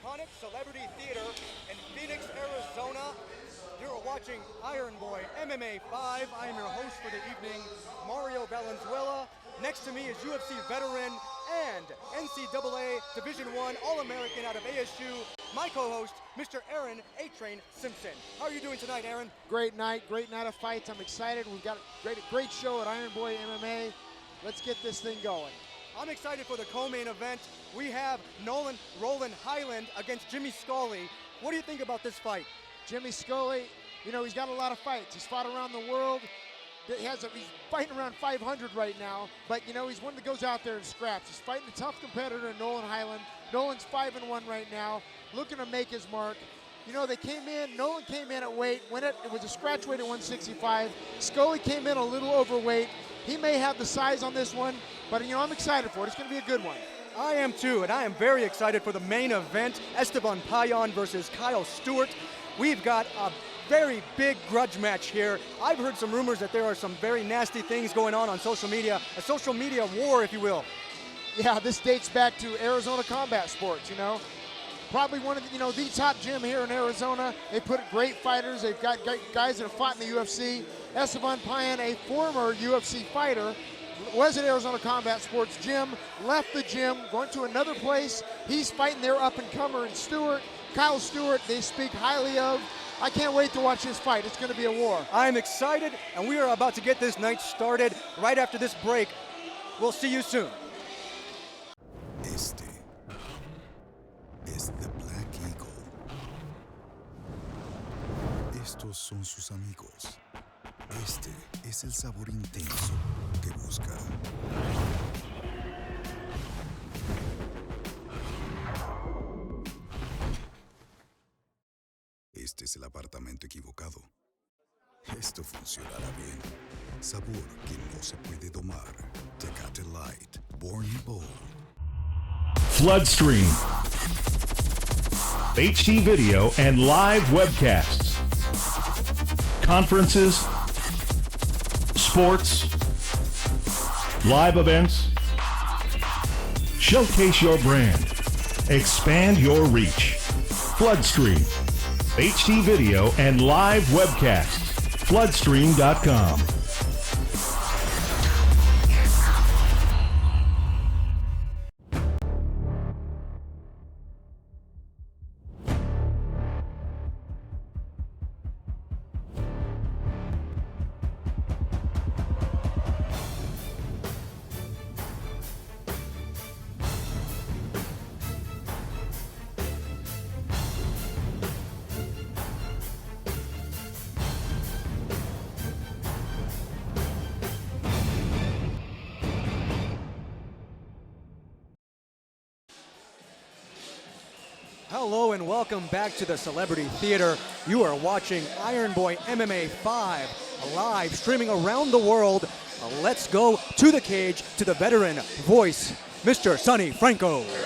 iconic celebrity theater in Phoenix, Arizona. You're watching Iron Boy MMA 5. I am your host for the evening, Mario Valenzuela. Next to me is UFC veteran and NCAA Division I All-American out of ASU, my co-host, Mr. Aaron A-Train Simpson. How are you doing tonight, Aaron? Great night of fights. I'm excited. We've got a great show at Iron Boy MMA. Let's get this thing going. I'm excited for the co-main event. We have Nolan Roland Highland against Jimmy Scully. What do you think about this fight? Jimmy Scully, you know, he's got a lot of fights. He's fought around the world. He's fighting around 500 right now, but you know, he's one that goes out there and scraps. He's fighting a tough competitor, Nolan Highland. Nolan's 5-1 right now, looking to make his mark. You know, Nolan came in at weight, it was a scratch weight at 165. Scully came in a little overweight. He may have the size on this one, but you know, I'm excited for it. It's gonna be a good one. I am too, and I am very excited for the main event, Esteban Pion versus Kyle Stewart. We've got a very big grudge match here. I've heard some rumors that there are some very nasty things going on social media, a social media war, if you will. Yeah, this dates back to Arizona Combat Sports, you know. Probably one of the, the top gym here in Arizona. They put great fighters. They've got guys that have fought in the UFC. Esteban Pion, a former UFC fighter, was at Arizona Combat Sports gym, left the gym, going to another place. He's fighting their up-and-comer in Stewart. Kyle Stewart, they speak highly of. I can't wait to watch this fight. It's going to be a war. I'm excited, and we are about to get this night started right after this break. We'll see you soon. Este es the Black Eagle. Estos son sus amigos. Este es el sabor intenso que busca. Este es el apartamento equivocado. Esto funcionará bien. Sabor que no se puede domar. Tecate Light, born bold. Floodstream, HD video and live webcasts, conferences, sports, live events. Showcase your brand. Expand your reach. Floodstream, HD video and live webcasts. Floodstream.com. Hello and welcome back to the Celebrity Theater. You are watching Iron Boy MMA 5 live streaming around the world. Let's go to the cage to the veteran voice, Mr. Sonny Franco. Ladies and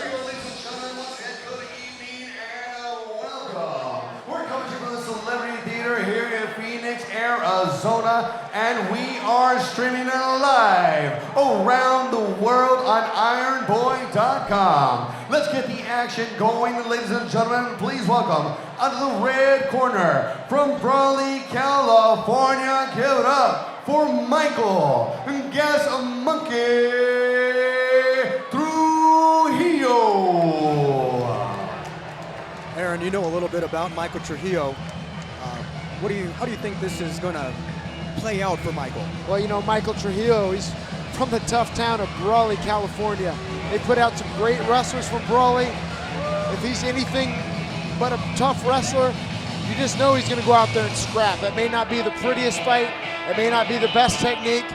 gentlemen, once again, good evening and welcome. We're coming to you from the Celebrity Theater here in Phoenix, Arizona, and we are streaming live around the world on IronBoy.com. Let's get the action going, ladies and gentlemen. Please welcome out of the red corner from Brawley, California. Give it up for Michael Gas Monkey Trujillo. Aaron, you know a little bit about Michael Trujillo. How do you think this is going to play out for Michael? Well, you know, Michael Trujillo, he's from the tough town of Brawley, California. They put out some great wrestlers from Brawley. If he's anything but a tough wrestler, you just know he's going to go out there and scrap. That may not be the prettiest fight. It may not be the best technique,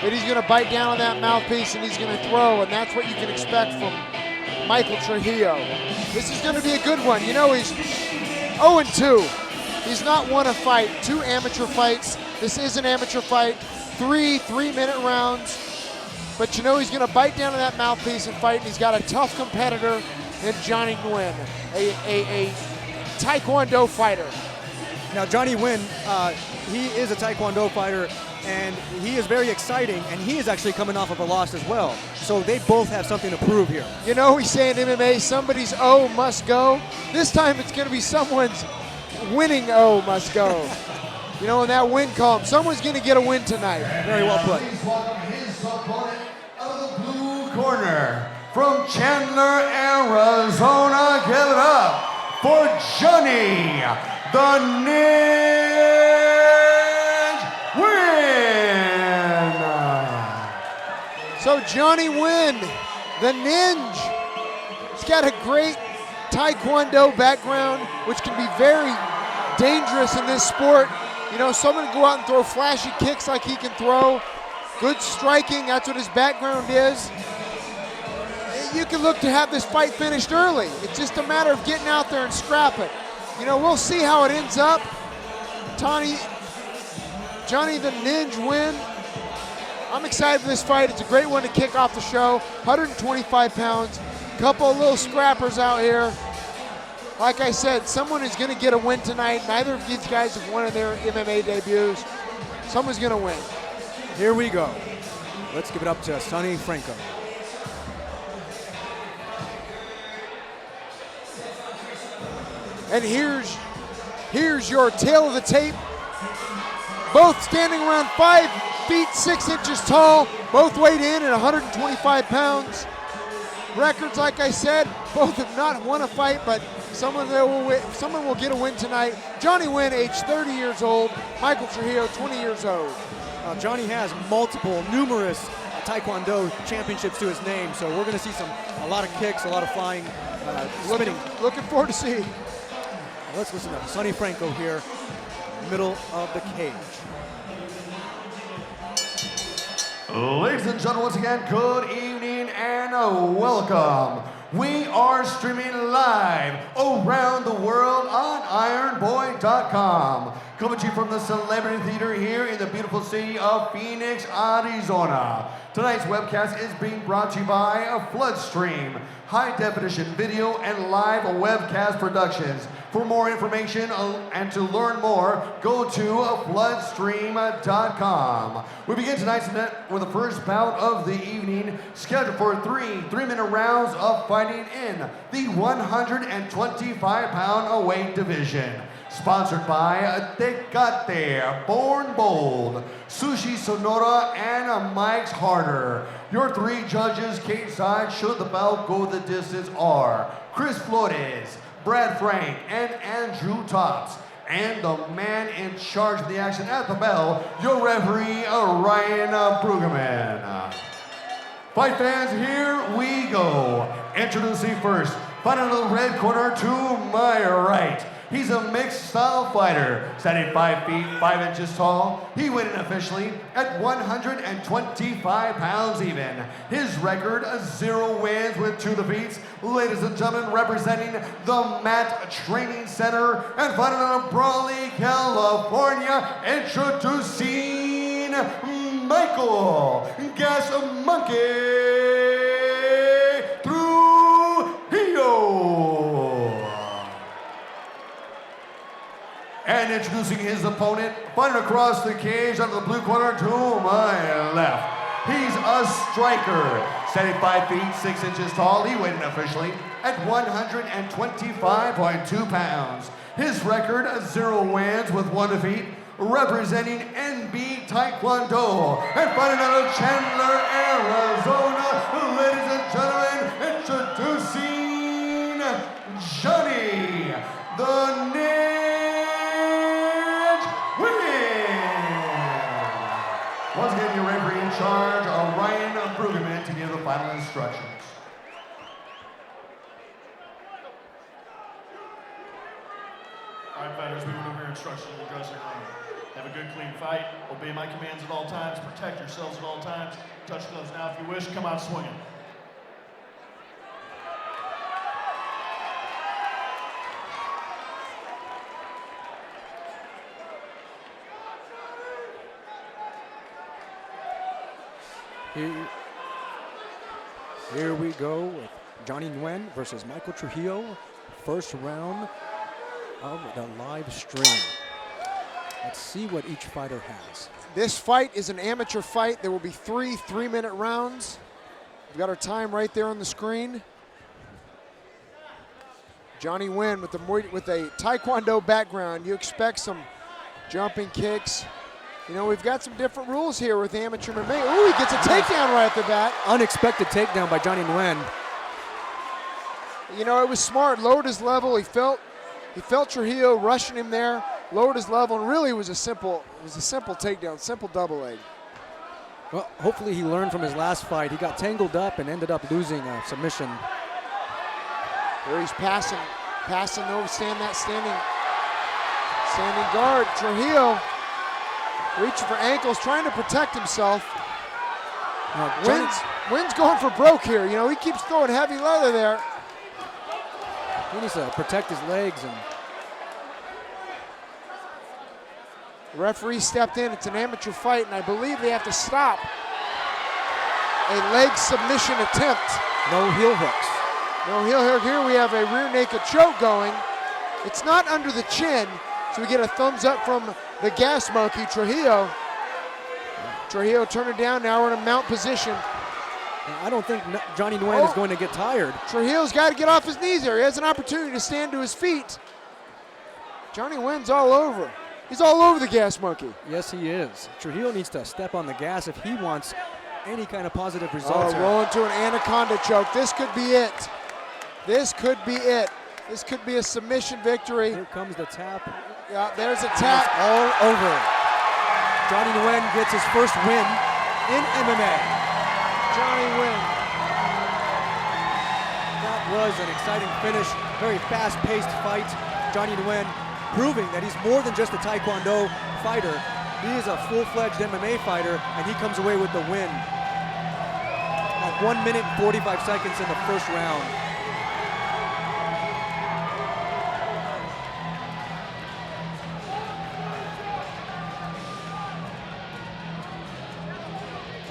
but he's going to bite down on that mouthpiece and he's going to throw, and that's what you can expect from Michael Trujillo. This is going to be a good one. You know, he's 0-2. He's not won a fight, 2 amateur fights. This is an amateur fight, 3 3-minute rounds. But you know he's going to bite down on that mouthpiece and fight, and he's got a tough competitor in Johnny Nguyen, a Taekwondo fighter. Now, Johnny Nguyen, he is a Taekwondo fighter. and he is very exciting, and he is actually coming off of a loss as well. So they both have something to prove here. You know, we say in MMA, somebody's O must go. This time it's going to be someone's winning O must go. You know, in that win column, someone's going to get a win tonight. Very well put. Please welcome his opponent out of the blue corner from Chandler, Arizona. Give it up for Johnny the Ninja Win. So Johnny Wynn, the Ninja, he's got a great Taekwondo background, which can be very dangerous in this sport. You know, someone can go out and throw flashy kicks like he can throw. Good striking, that's what his background is. You can look to have this fight finished early. It's just a matter of getting out there and scrapping. You know, we'll see how it ends up. Johnny the Ninja Win. I'm excited for this fight. It's a great one to kick off the show. 125 pounds. Couple of little scrappers out here. Like I said, someone is going to get a win tonight. Neither of these guys have won in their MMA debuts. Someone's going to win. Here we go. Let's give it up to Sonny Franco. And here's your tail of the tape. Both standing around 5 feet 6 inches tall. Both weighed in at 125 pounds. Records, like I said, both have not won a fight, but someone will get a win tonight. Johnny Wynn, age 30 years old. Michael Trujillo, 20 years old. Johnny has numerous Taekwondo championships to his name, so we're going to see a lot of kicks, a lot of flying, spinning. Looking forward to see. Let's listen to Sonny Franco here, middle of the cage. Ladies and gentlemen, once again, good evening and welcome. We are streaming live around the world on ironboy.com. Coming to you from the Celebrity Theater here in the beautiful city of Phoenix, Arizona. Tonight's webcast is being brought to you by Floodstream, high-definition video and live webcast productions. For more information and to learn more, go to floodstream.com. We begin tonight's event with the first bout of the evening, scheduled for three-minute rounds of fighting in the 125-pound weight division. Sponsored by Tecate, Born Bold, Sushi Sonora, and Mike's Harder. Your three judges, cage side, should the bout go the distance, are Chris Flores, Brad Frank, and Andrew Tops. And the man in charge of the action at the bell, your referee, Ryan Brueggemann. Fight fans, here we go. Introducing first, fighting in the red corner to my right. He's a mixed style fighter, standing 5 feet 5 inches tall. He weighed in officially at 125 pounds even. His record, 0 wins with 2 defeats. Ladies and gentlemen, representing the Matt Training Center and fighting out of Brawley, California, introducing Michael Gas Monkey Trujillo. And introducing his opponent, fighting across the cage out of the blue corner to my left. He's a striker, standing 5 feet 6 inches tall. He weighed in officially at 125.2 pounds. His record, 0 wins with 1 defeat, representing NB Taekwondo. And fighting out of Chandler, Arizona, ladies and gentlemen, introducing Johnny the Ninja Win. Once again, your referee in charge, Ryan Brueggemann, to give the final instructions. All right, fighters, we went over your instructions in the dressing room. Have a good, clean fight. Obey my commands at all times. Protect yourselves at all times. Touch gloves now if you wish. Come out swinging. Here we go with Johnny Nguyen versus Michael Trujillo. First round of the live stream. Let's see what each fighter has. This fight is an amateur fight. There will be 3 3-minute rounds. We've got our time right there on the screen. Johnny Nguyen with a Taekwondo background. You expect some jumping kicks. You know, we've got some different rules here with amateur MMA. Ooh, he gets a takedown right at the bat. Unexpected takedown by Johnny Nguyen. You know, it was smart. Lowered his level. He felt Trujillo rushing him there. Lowered his level, and really it was a simple takedown, simple double leg. Well, hopefully he learned from his last fight. He got tangled up and ended up losing a submission. There he's passing over, standing guard. Trujillo reaching for ankles, trying to protect himself. Nguyen's going for broke here. You know, he keeps throwing heavy leather there. He needs to protect his legs. And the referee stepped in. It's an amateur fight, and I believe they have to stop a leg submission attempt. no heel hooks. No heel hook. Here we have a rear naked choke going. It's not under the chin, so we get a thumbs up from the gas monkey, Trujillo. Trujillo turning down. Now we're in a mount position. I don't think Johnny Nguyen is going to get tired. Trujillo's got to get off his knees here. He has an opportunity to stand to his feet. Johnny Nguyen's all over. He's all over the gas monkey. Yes, he is. Trujillo needs to step on the gas if he wants any kind of positive results. Rolling to an anaconda choke. This could be it. This could be it. This could be a submission victory. Here comes the tap. Yeah, there's a tap. It's all over. Johnny Nguyen gets his first win in MMA. Johnny Nguyen. That was an exciting finish. Very fast-paced fight. Johnny Nguyen proving that he's more than just a Taekwondo fighter. He is a full-fledged MMA fighter, and he comes away with the win. At 1 minute and 45 seconds in the first round.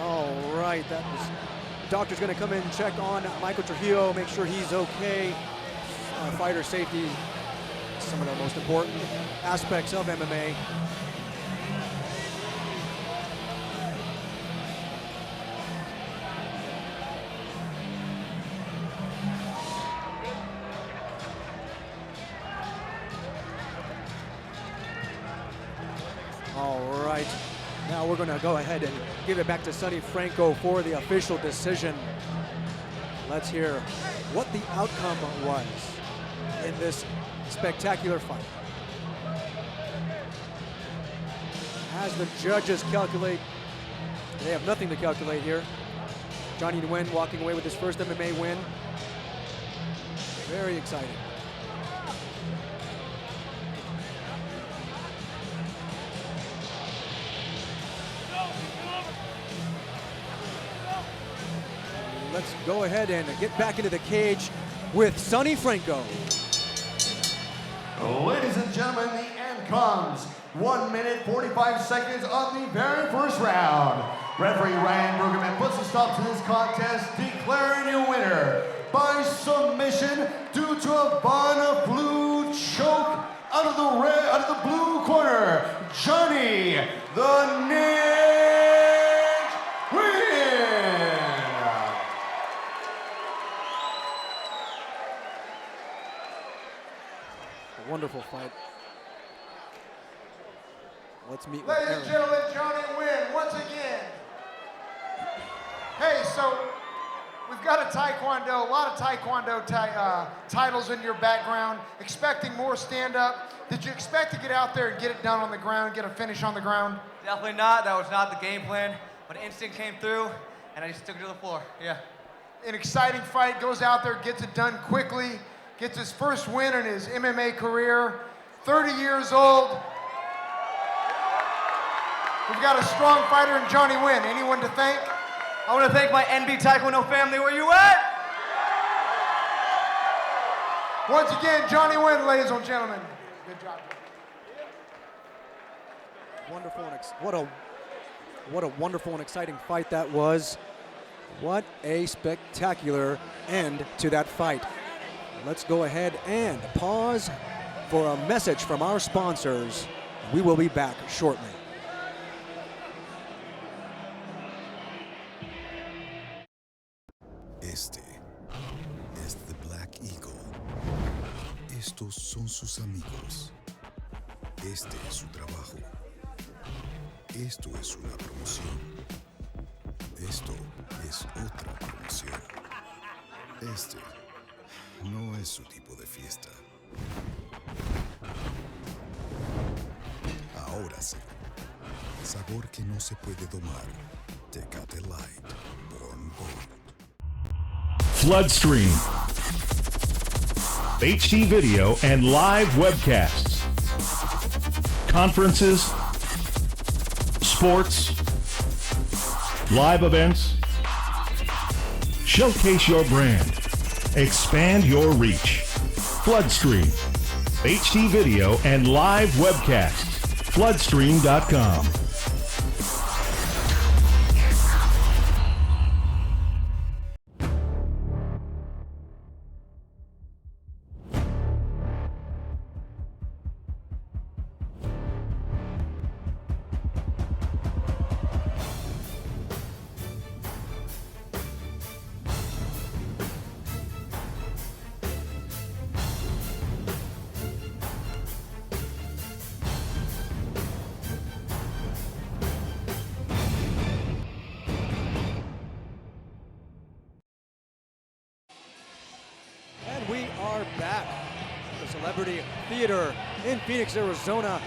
All right, that was. Doctor's going to come in and check on Michael Trujillo, make sure he's okay. Fighter safety, some of the most important aspects of MMA. All right, now we're going to go ahead and give it back to Sonny Franco for the official decision. Let's hear what the outcome was in this spectacular fight. As the judges calculate, they have nothing to calculate here. Johnny Nguyen walking away with his first MMA win. Very exciting. Let's go ahead and get back into the cage with Sonny Franco. Ladies and gentlemen, the end comes. 1 minute, 45 seconds of the very first round. Referee Ryan Brueggemann puts a stop to this contest, declaring your winner by submission due to a Von Blue choke out of the blue corner, Johnny the Ninja Nguyen. A wonderful fight. Let's meet with Ladies Aaron. and gentlemen, Johnny Nguyen once again. Hey, so we've got a lot of Taekwondo titles in your background. Expecting more stand-up. Did you expect to get out there and get it done on the ground, get a finish on the ground? Definitely not. That was not the game plan. But instinct came through, and I just took it to the floor. Yeah. An exciting fight, goes out there, gets it done quickly, gets his first win in his MMA career. 30 years old. We've got a strong fighter in Johnny Nguyen. Anyone to thank? I want to thank my NB Taekwondo family. Where you at? Once again, Johnny Nguyen, ladies and gentlemen. Good job. Wonderful and what a wonderful and exciting fight that was. What a spectacular end to that fight. Let's go ahead and pause for a message from our sponsors. We will be back shortly. Este es The Black Eagle. Estos son sus amigos. Este es su trabajo. Esto es una promoción. Esto es otra promoción. Este no es su tipo de fiesta. Ahora sí. Sabor que no se puede domar. Tecate Light. Born Bold. Floodstream. HD video and live webcasts. Conferences. Sports. Live events. Showcase your brand. Expand your reach. Floodstream. HD video and live webcasts. Floodstream.com. And we are back. The Celebrity Theater in Phoenix, Arizona.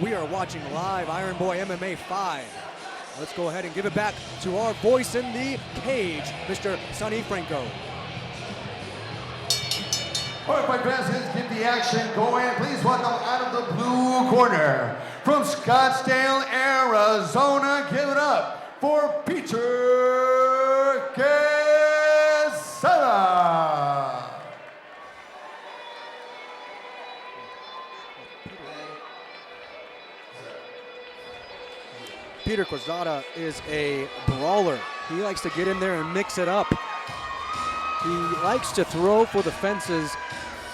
We are watching live Iron Boy MMA 5. Let's go ahead and give it back to our voice in the cage, Mr. Sonny Franco. All right, my friends, let's get the action going. Please welcome out of the blue corner from Scottsdale, Arizona. Give it up for Peter Quizada. Peter Quizada is a brawler. He likes to get in there and mix it up. He likes to throw for the fences.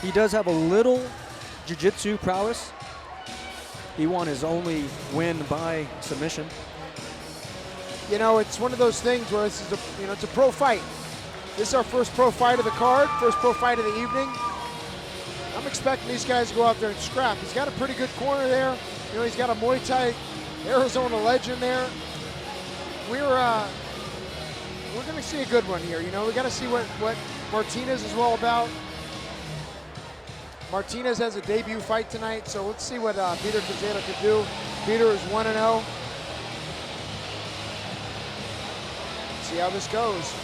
He does have a little jiu-jitsu prowess. He won his only win by submission. You know, it's one of those things where this is it's a pro fight. This is our first pro fight of the card, first pro fight of the evening. I'm expecting these guys to go out there and scrap. He's got a pretty good corner there. You know, he's got a Muay Thai Arizona legend there. We're going to see a good one here. You know, we got to see what Martinez is all about. Martinez has a debut fight tonight, so let's see what Peter Quizada could do. Peter is 1-0. See how this goes.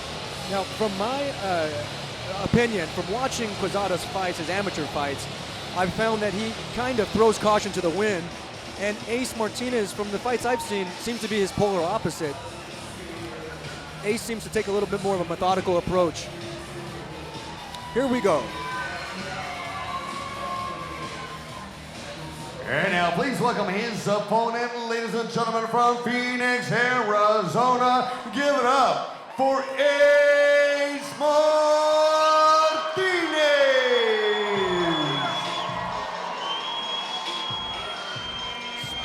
Now, from my opinion, from watching Quizada's fights, his amateur fights, I've found that he kind of throws caution to the wind. And Ace Martinez, from the fights I've seen, seems to be his polar opposite. Ace seems to take a little bit more of a methodical approach. Here we go. And now please welcome his opponent, ladies and gentlemen, from Phoenix, Arizona. Give it up for Ace Martinez.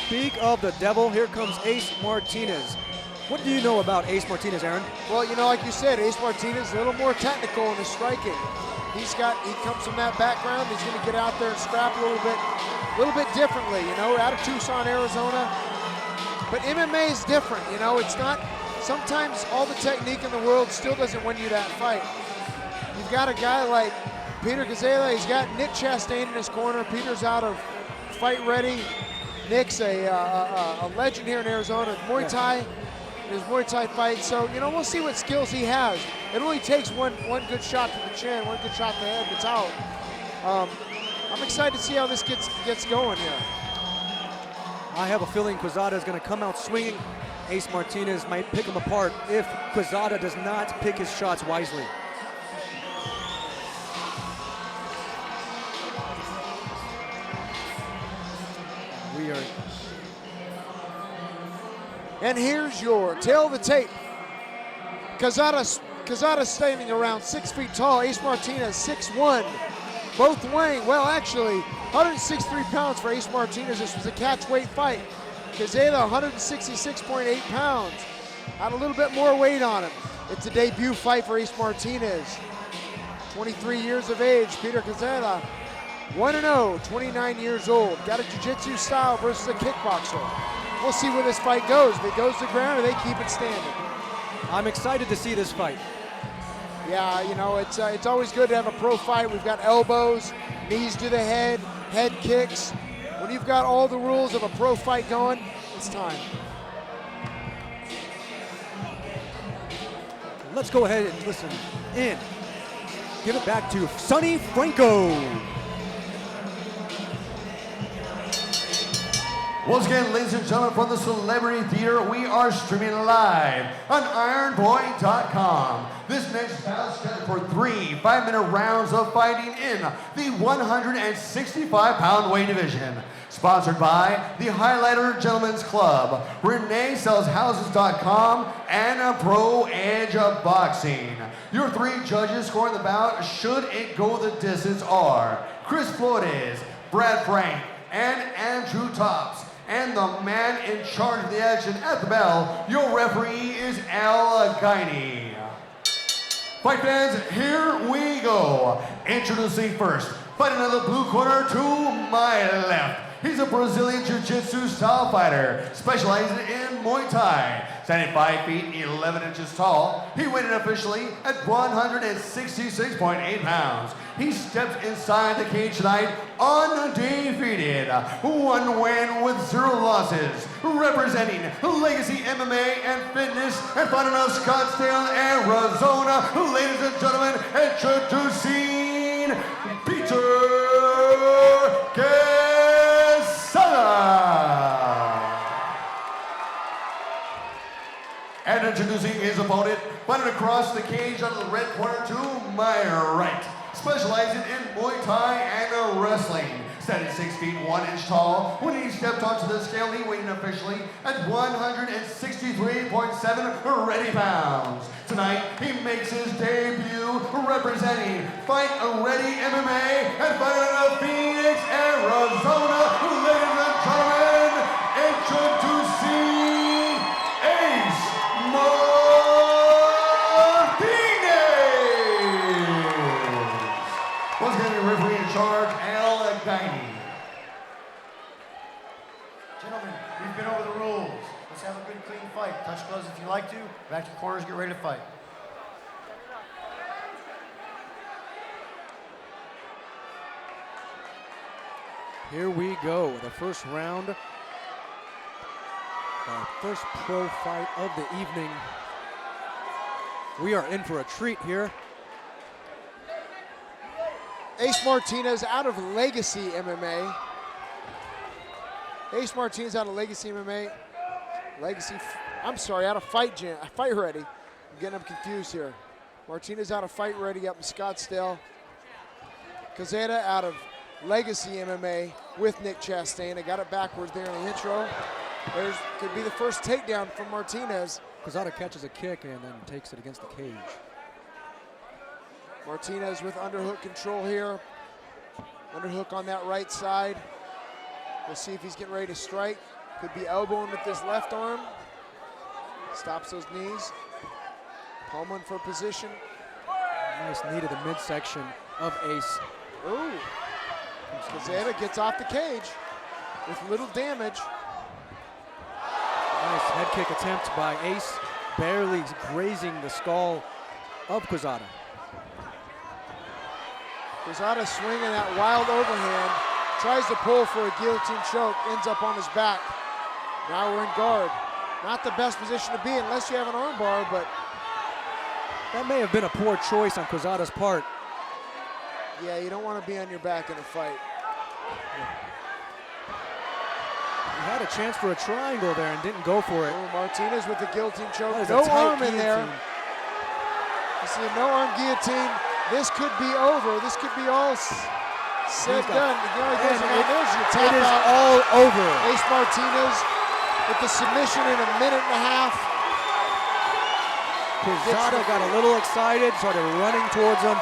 Speak of the devil, here comes Ace Martinez. What do you know about Ace Martinez, Aaron? Well, you know, like you said, Ace Martinez is a little more technical in his striking. He comes from that background. He's going to get out there and scrap a little bit differently, you know, out of Tucson, Arizona. But MMA is different, you know. It's not, sometimes all the technique in the world still doesn't win you that fight. You've got a guy like Peter Quizada. He's got Nick Chastain in his corner. Peter's out of fight ready. Nick's a legend here in Arizona. Muay Thai, his Muay Thai fight. So, you know, we'll see what skills he has. It only takes one good shot to the chin, one good shot to the head, it's out. I'm excited to see how this gets going here. I have a feeling Quizada is going to come out swinging. Ace Martinez might pick him apart if Quizada does not pick his shots wisely. And here's your tail of the tape. Quizada standing around 6 feet tall. Ace Martinez 6'1". Both weighing, well, actually, 163 pounds for Ace Martinez. This was a catch weight fight. Quizada 166.8 pounds. Had a little bit more weight on him. It's a debut fight for Ace Martinez. 23 years of age, Peter Quizada. 1-0, 29 years old. Got a jiu-jitsu style versus a kickboxer. We'll see where this fight goes. If it goes to the ground or they keep it standing. I'm excited to see this fight. Yeah, you know, it's always good to have a pro fight. We've got elbows, knees to the head kicks. When you've got all the rules of a pro fight going, it's time. Let's go ahead and listen in. Give it back to Sonny Franco. Once again, ladies and gentlemen, from the Celebrity Theater, we are streaming live on IronBoy.com. This next bout is scheduled for 3 5-minute rounds of fighting in the 165-pound weight division. Sponsored by the Highlighter Gentlemen's Club, ReneeSellsHouses.com, and Pro Edge of Boxing. Your 3 judges scoring the bout, should it go the distance, are Chris Flores, Brad Frank, and Andrew Tops. And the man in charge of the action at the bell, your referee is Al Guiney. Fight fans, here we go. Introducing first, fighting in the blue corner to my left. He's a Brazilian Jiu-Jitsu style fighter, specializing in Muay Thai. Standing 5 feet 11 inches tall, he weighed in officially at 166.8 pounds. He stepped inside the cage tonight undefeated. 1 win with 0 losses. Representing Legacy MMA and Fitness, and fighting out of Scottsdale, Arizona. Ladies and gentlemen, introducing Peter and introducing his opponent, fighting across the cage out of the red corner to my right. Specializing in Muay Thai and wrestling. Standing 6 feet 1 inch tall. When he stepped onto the scale, he weighed in officially at 163.7 ready pounds. Tonight, he makes his debut representing Fight Ready MMA and fighting out of Phoenix, Arizona. Ladies and gentlemen, introducing Ace Martinez. Once again, your referee in charge, Al Guiney. Gentlemen, we've been over the rules. Let's have a good, clean fight. Touch gloves if you like to. Back to the corners, get ready to fight. Here we go, the first round. Our first pro fight of the evening. We are in for a treat here. Ace Martinez out of Legacy MMA. Ace Martinez out of Legacy MMA. Out of Fight Ready. I'm getting them confused here. Martinez out of Fight Ready up in Scottsdale. Quizada out of Legacy MMA with Nick Chastain. I got it backwards there in the intro. Could be the first takedown from Martinez. Quizada catches a kick and then takes it against the cage. Martinez with underhook control here. Underhook on that right side. We'll see if he's getting ready to strike. Could be elbowing with this left arm. Stops those knees. Palming for position. Nice knee to the midsection of Ace. Ooh. Quizada gets off the cage with little damage. Nice head kick attempt by Ace, barely grazing the skull of Quizada. Quizada swinging that wild overhand, tries to pull for a guillotine choke, ends up on his back. Now we're in guard. Not the best position to be unless you have an arm bar, but that may have been a poor choice on Quizada's part. Yeah, you don't want to be on your back in a fight. He had a chance for a triangle there and didn't go for it. Oh, Martinez with the guillotine choke. No arm in there. You see a no arm guillotine. This could be over. This could be all said done. There's your tap it is out. all over. Ace Martinez with the submission in a minute and a half. Quizada got a little excited, started running towards him.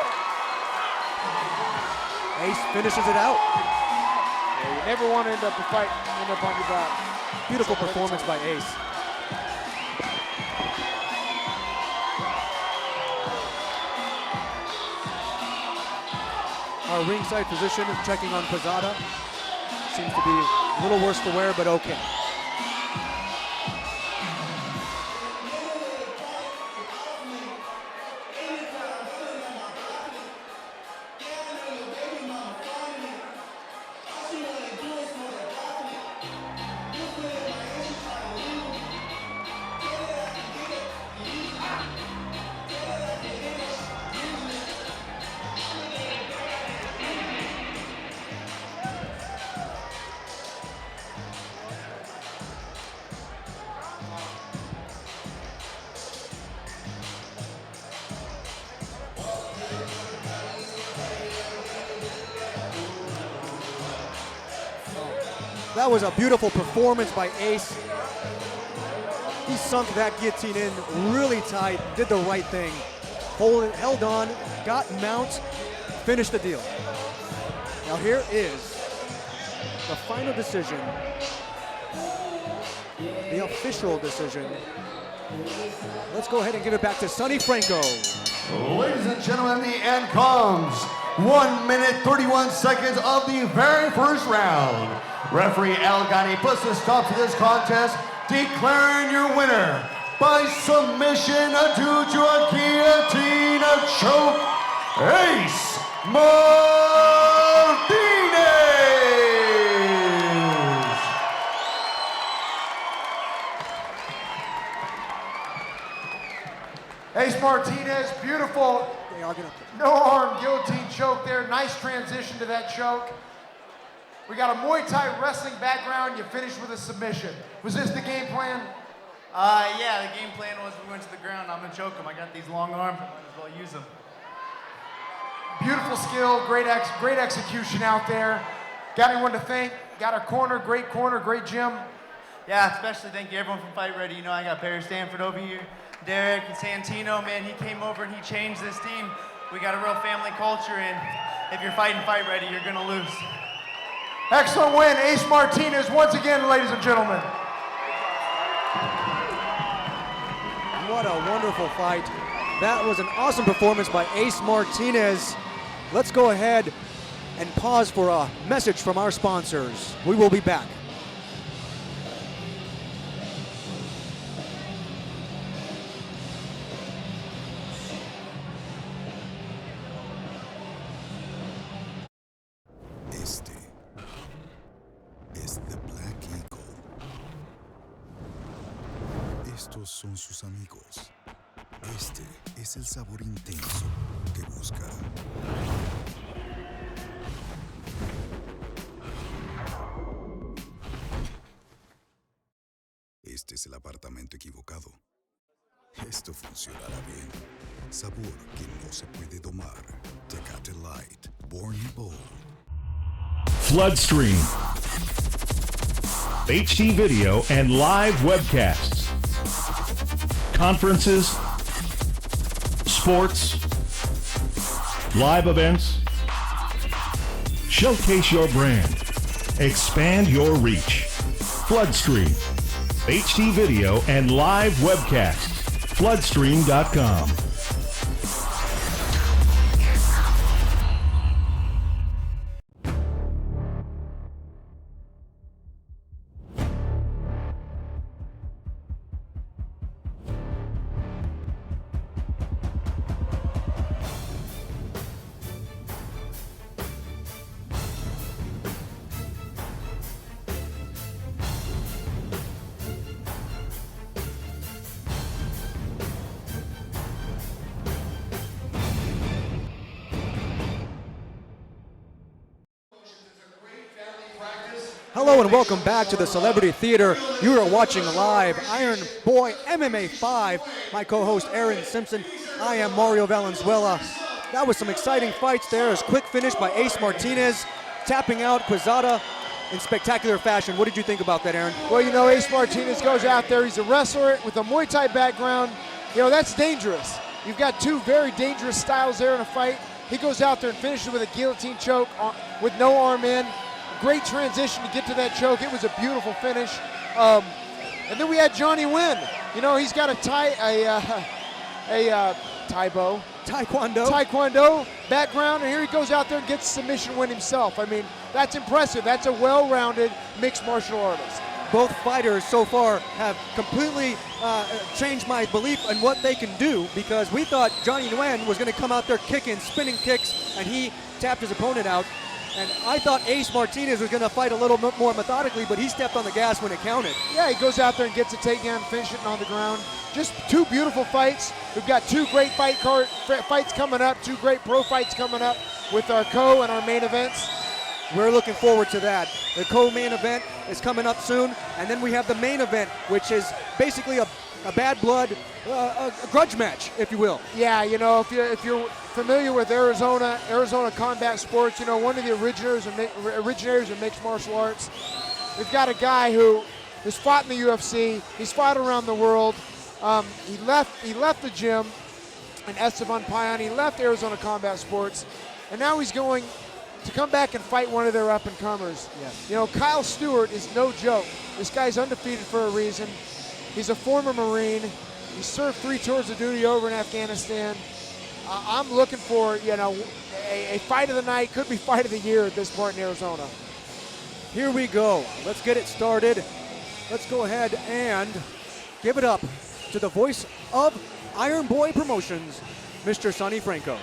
Ace finishes it out. Yeah, you never want to end up a fight, end up on your back. Beautiful performance by Ace. Our ringside physician is checking on Quizada. Seems to be a little worse for wear, but okay. That was a beautiful performance by Ace. He sunk that guillotine in really tight, did the right thing. Held on, got mount, finished the deal. Now here is the final decision, the official decision. Let's go ahead and give it back to Sonny Franco. Ladies and gentlemen, the end comes. 1 minute, 31 seconds of the very first round. Referee Al Ghani puts a stop to this contest, declaring your winner by submission due to a guillotine choke, Ace Martinez. Ace Martinez, beautiful. They are gonna. No arm guillotine choke there. Nice transition to that choke. We got a Muay Thai wrestling background. You finished with a submission. Was this the game plan? Yeah, the game plan was we went to the ground. I'm gonna choke him. I got these long arms. I might as well use them. Beautiful skill, great execution out there. Got anyone to thank? Got a corner, great gym. Yeah, especially thank you everyone from Fight Ready. You know, I got Barry Stanford over here, Derek and Santino. Man, he came over and he changed this team. We got a real family culture, and if you're fighting Fight Ready, you're gonna lose. Excellent win, Ace Martinez, once again, ladies and gentlemen. What a wonderful fight. That was an awesome performance by Ace Martinez. Let's go ahead and pause for a message from our sponsors. We will be back. Este es The Black Eagle. Estos son sus amigos. Este es el sabor intenso que busca. Este es el apartamento equivocado. Esto funcionará bien. Sabor que no se puede domar. Tecate Light, Born Bold. Floodstream. HD video and live webcasts. Conferences. Sports. Live events. Showcase your brand. Expand your reach. Floodstream. HD video and live webcasts. Floodstream.com. Hello and welcome back to the Celebrity Theater. You are watching live Iron Boy MMA 5. My co-host Aaron Simpson. I am Mario Valenzuela. That was some exciting fights there. A quick finish by Ace Martinez, tapping out Quizada in spectacular fashion. What did you think about that, Aaron? Well, you know, Ace Martinez goes out there. He's a wrestler with a Muay Thai background. You know, that's dangerous. You've got two very dangerous styles there in a fight. He goes out there and finishes with a guillotine choke with no arm in. Great transition to get to that choke. It was a beautiful finish. And then we had Johnny Wynn. You know, he's got a Taekwondo background, and here he goes out there and gets a submission win himself. I mean, that's impressive. That's a well-rounded mixed martial artist. Both fighters so far have completely changed my belief in what they can do, because we thought Johnny Nguyen was going to come out there kicking, spinning kicks, and he tapped his opponent out. And I thought Ace Martinez was going to fight a little bit more methodically, but he stepped on the gas when it counted. Yeah, he goes out there and gets a takedown, finishing it on the ground. Just two beautiful fights. We've got two great fights coming up, two great pro fights coming up with our co and our main events. We're looking forward to that. The co-main event is coming up soon, and then we have the main event, which is basically a bad blood, a grudge match, if you will. Yeah, you know, if you're familiar with Arizona Combat Sports, you know, one of the originators of mixed martial arts. We've got a guy who has fought in the UFC. He's fought around the world. He left the gym in Esteban Pion. He left Arizona Combat Sports, and now he's going to come back and fight one of their up-and-comers. Yes. You know, Kyle Stewart is no joke. This guy's undefeated for a reason. He's a former Marine. He served 3 tours of duty over in Afghanistan. I'm looking for, you know, a fight of the night, could be fight of the year at this point in Arizona. Here we go. Let's get it started. Let's go ahead and give it up to the voice of Iron Boy Promotions, Mr. Sonny Franco.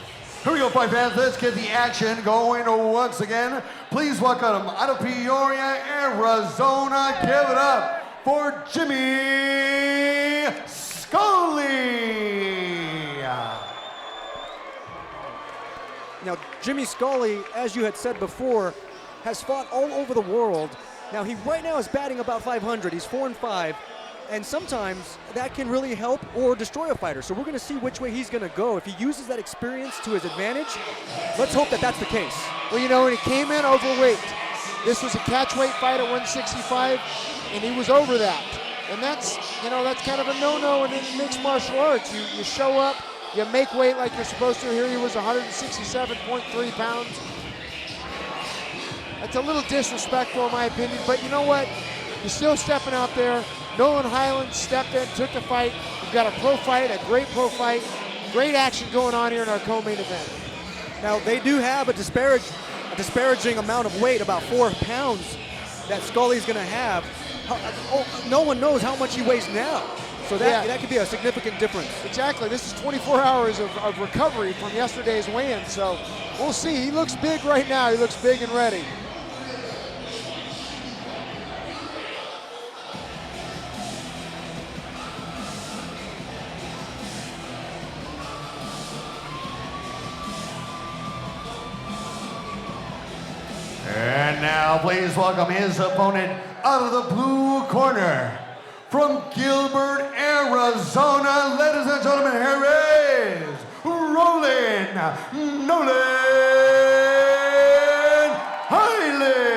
Here we go, fight fans. Let's get the action going once again. Please welcome out of Peoria, Arizona. Give it up for Jimmy Scully. Now, Jimmy Scully, as you had said before, has fought all over the world. Now, he right now is batting about 500. He's 4-5. And sometimes that can really help or destroy a fighter. So we're going to see which way he's going to go. If he uses that experience to his advantage, let's hope that that's the case. Well, you know, when he came in overweight, this was a catchweight fight at 165, and he was over that. And that's, you know, that's kind of a no-no in mixed martial arts. You show up, you make weight like you're supposed to. Here he was 167.3 pounds. That's a little disrespectful in my opinion, but you know what? You're still stepping out there. Nolan Highland stepped in, took the fight. We've got a pro fight, a great pro fight. Great action going on here in our co-main event. Now, they do have a disparaging amount of weight, about 4 pounds, that Scully's going to have. No one knows how much he weighs now. So that could be a significant difference. Exactly. This is 24 hours of recovery from yesterday's weigh-in. So we'll see. He looks big right now. He looks big and ready. And now, please welcome his opponent out of the blue corner. From Gilbert, Arizona, ladies and gentlemen, here is Roland Nolan Highland.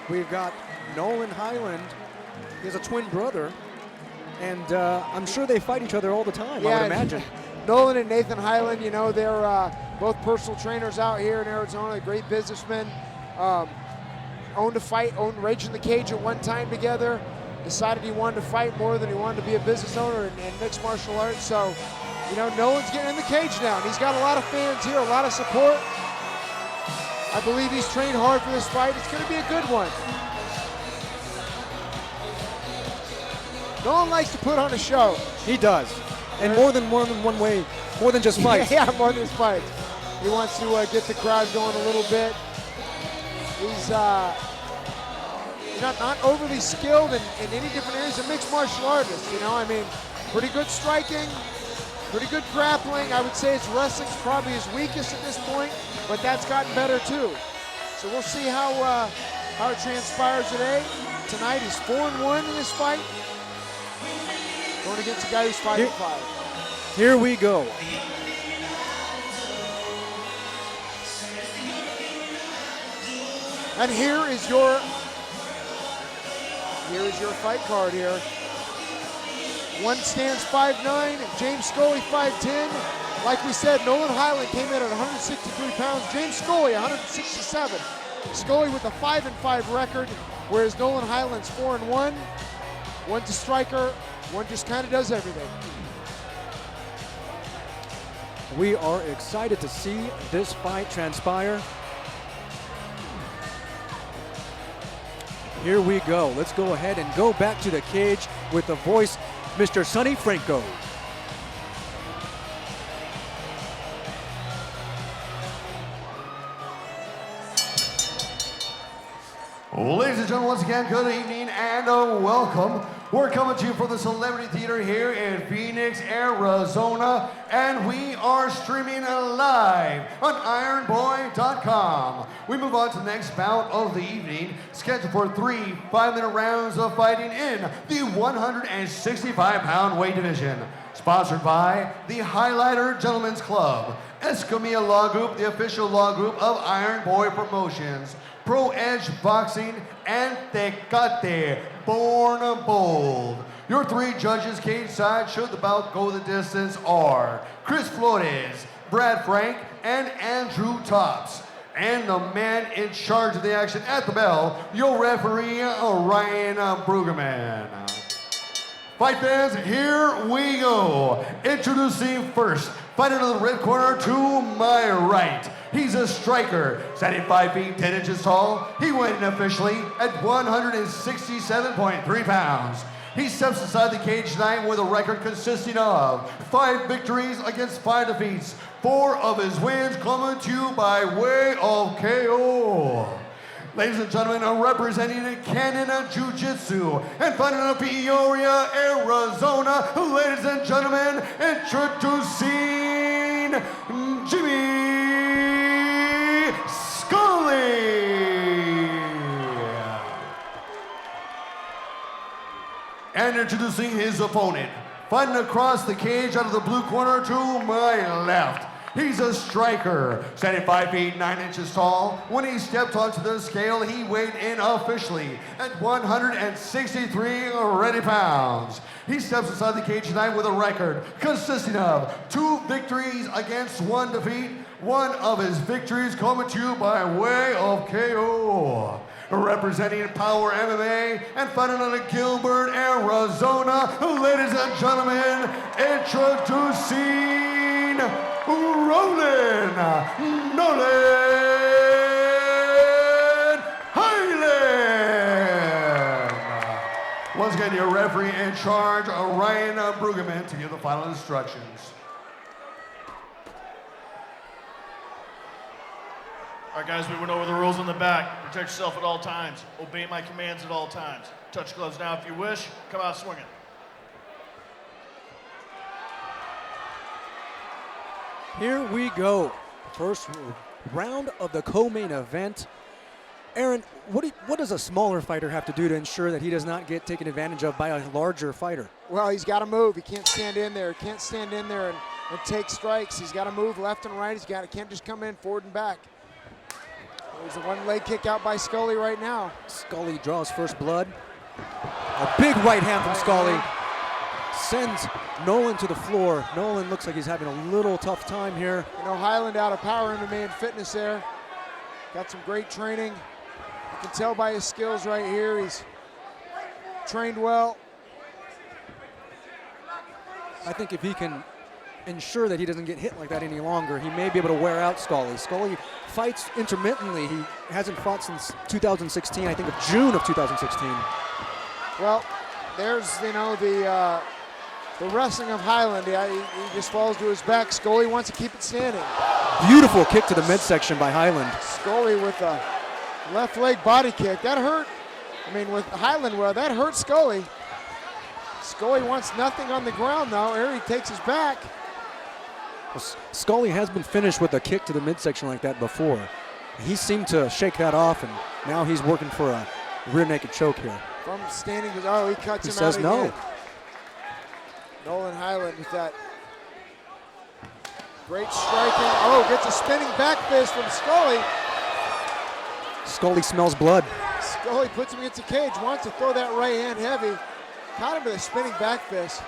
We've got Nolan Highland. He has a twin brother, and I'm sure they fight each other all the time, I would imagine. Nolan and Nathan Highland, you know, they're both personal trainers out here in Arizona, great businessmen. Owned Rage in the Cage at one time together. Decided he wanted to fight more than he wanted to be a business owner in mixed martial arts. So, you know, Nolan's getting in the cage now, and he's got a lot of fans here, a lot of support. I believe he's trained hard for this fight. It's going to be a good one. Nolan likes to put on a show. He does. And more than one way, more than just fights. Yeah, more than just fights. He wants to get the crowd going a little bit. He's not overly skilled in any different areas of mixed martial artist. You know, I mean, pretty good striking, pretty good grappling. I would say his wrestling's probably his weakest at this point, but that's gotten better too. So we'll see how it transpires today. Tonight he's 4-1 in this fight. Going against a guy who's 5-5. Here we go. And here is your fight card here. One stands 5'9", James Scully 5'10". Like we said, Nolan Highland came in at 163 pounds. James Scully 167. Scully with a 5-5 record, whereas Nolan Highland's 4-1. One's a striker, One just kind of does everything. We are excited to see this fight transpire. Here we go. Let's go ahead and go back to the cage with the voice, Mr. Sonny Franco. Ladies and gentlemen, once again, good evening and welcome. We're coming to you from the Celebrity Theater here in Phoenix, Arizona, and we are streaming live on IronBoy.com. We move on to the next bout of the evening, scheduled for 3 5-minute rounds of fighting in the 165-pound weight division. Sponsored by the Highlighter Gentlemen's Club, Escamilla Law Group, the official law group of Iron Boy Promotions, Pro Edge Boxing, and Tecate, Born Bold. Your 3 judges cage side should the bout go the distance are Chris Flores, Brad Frank, and Andrew Tops. And the man in charge of the action at the bell, your referee, Ryan Brueggemann. Fight fans, here we go. Introducing first, fighting in the red corner to my right. He's a striker, standing 5 feet 10 inches tall. He weighed in officially at 167.3 pounds. He steps inside the cage tonight with a record consisting of 5 victories against 5 defeats. 4 of his wins coming to you by way of KO. Ladies and gentlemen, representing Cannon Jiu-Jitsu and fighting out of Peoria, Arizona, ladies and gentlemen, introducing Jimmy Scully. And introducing his opponent, fighting across the cage out of the blue corner to my left. He's a striker, standing 5 feet 9 inches tall. When he stepped onto the scale, he weighed in officially at 163 ready pounds. He steps inside the cage tonight with a record consisting of 2 victories against 1 defeat. 1 of his victories coming to you by way of KO. Representing Power MMA and fighting out of Gilbert, Arizona, ladies and gentlemen, introducing Roland Nolan Highland. Once again, your referee in charge, Ryan Brueggemann, to give the final instructions. All right, guys, we went over the rules in the back. Protect yourself at all times. Obey my commands at all times. Touch gloves now if you wish. Come out swinging. Here we go. First round of the co-main event. Aaron, what does a smaller fighter have to do to ensure that he does not get taken advantage of by a larger fighter? Well, he's got to move. He can't stand in there. Can't stand in there and take strikes. He's got to move left and right. Can't just come in forward and back. There's a 1 leg kick out by Scully right now. Scully draws first blood. A big right hand from Scully sends Nolan to the floor. Nolan looks like he's having a little tough time here. You know, Highland out of Power MMA and Fitness there. Got some great training. You can tell by his skills right here. He's trained well. I think if he can ensure that he doesn't get hit like that any longer, he may be able to wear out Scully. Scully fights intermittently. He hasn't fought since 2016, I think of June of 2016. Well, there's, you know, the wrestling of Highland. He just falls to his back. Scully wants to keep it standing. Beautiful kick to the midsection by Highland. Scully with a left leg body kick. That hurt. I mean, with Highland, well, that hurt Scully. Scully wants nothing on the ground now. Here he takes his back. Well, Scully has been finished with a kick to the midsection like that before. He seemed to shake that off, and now he's working for a rear naked choke here. From standing, oh, he cuts him out. He says no. Again. Nolan Highland with that great striking. Oh, gets a spinning back fist from Scully. Scully smells blood. Scully puts him against the cage, wants to throw that right hand heavy. Caught him with a spinning back fist.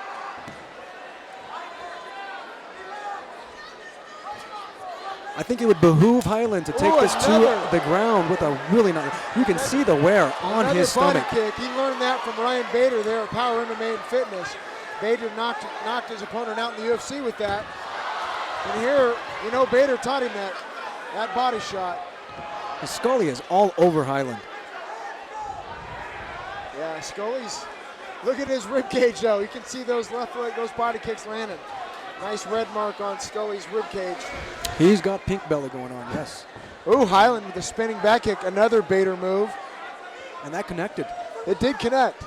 I think it would behoove Highland to take this to the ground with a really nice, you can see the wear on his stomach. Kick. He learned that from Ryan Bader there at Power MMA and Fitness. Bader knocked his opponent out in the UFC with that. And here, you know, Bader taught him that body shot. And Scully is all over Highland. Yeah, Scully's, look at his rib cage though. You can see those left leg, those body kicks landing. Nice red mark on Scully's rib cage. He's got pink belly going on, yes. Ooh, Highland with a spinning back kick, another Bader move. And that connected. It did connect.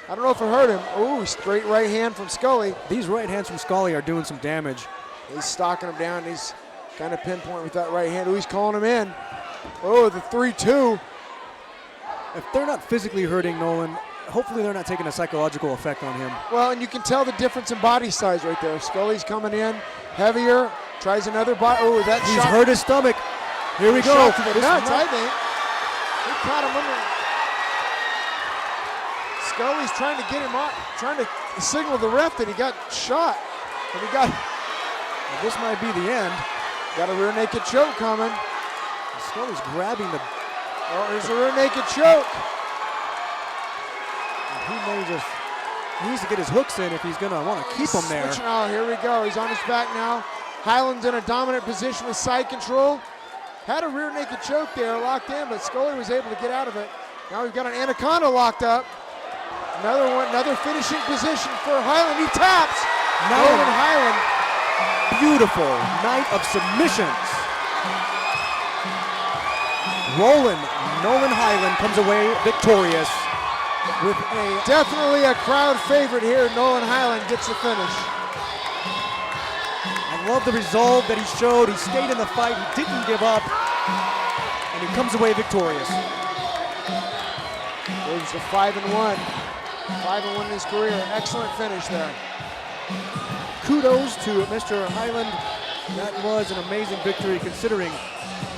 I don't know if it hurt him. Ooh, straight right hand from Scully. These right hands from Scully are doing some damage. He's stalking him down. He's kind of pinpoint with that right hand. Ooh, he's calling him in. Oh, the 3-2. If they're not physically hurting Nolan, hopefully they're not taking a psychological effect on him. Well, and you can tell the difference in body size right there. Scully's coming in heavier, tries another body. Oh, that He's shot. hurt his stomach. Here we go. Shot to the nuts, I think. He caught him under. Scully's trying to get him up, trying to signal the ref that he got shot. And he got. Well, this might be the end. Got a rear naked choke coming. Scully's grabbing the. Oh, there's a rear naked choke. He may just. He needs to get his hooks in if he's going to want to keep him there. Switching out. Here we go. He's on his back now. Highland's in a dominant position with side control. Had a rear naked choke there, locked in, but Scully was able to get out of it. Now we've got an anaconda locked up. Another one, another finishing position for Highland. He taps. Nolan Highland. Beautiful night of submissions. Nolan Highland comes away victorious with a. Definitely a crowd favorite here. Nolan Highland gets the finish. I love the resolve that he showed. He stayed in the fight. He didn't give up. And he comes away victorious. Moves to 5-1. 5-1 in his career. Excellent finish there. Kudos to Mr. Highland. That was an amazing victory considering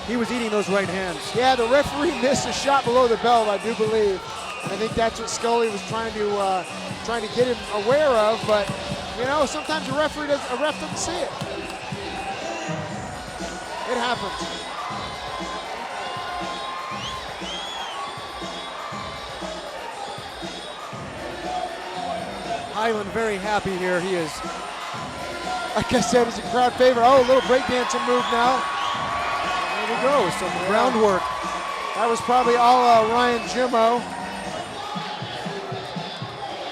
he was eating those right hands. Yeah, the referee missed a shot below the belt, I do believe. And I think that's what Scully was trying to get him aware of, but you know, sometimes a ref doesn't see it. It happens. Highland very happy here. He is. Like I said, he's a crowd favorite. Oh, a little breakdancing move now. There we go, some groundwork. That was probably all Ryan Jimmo.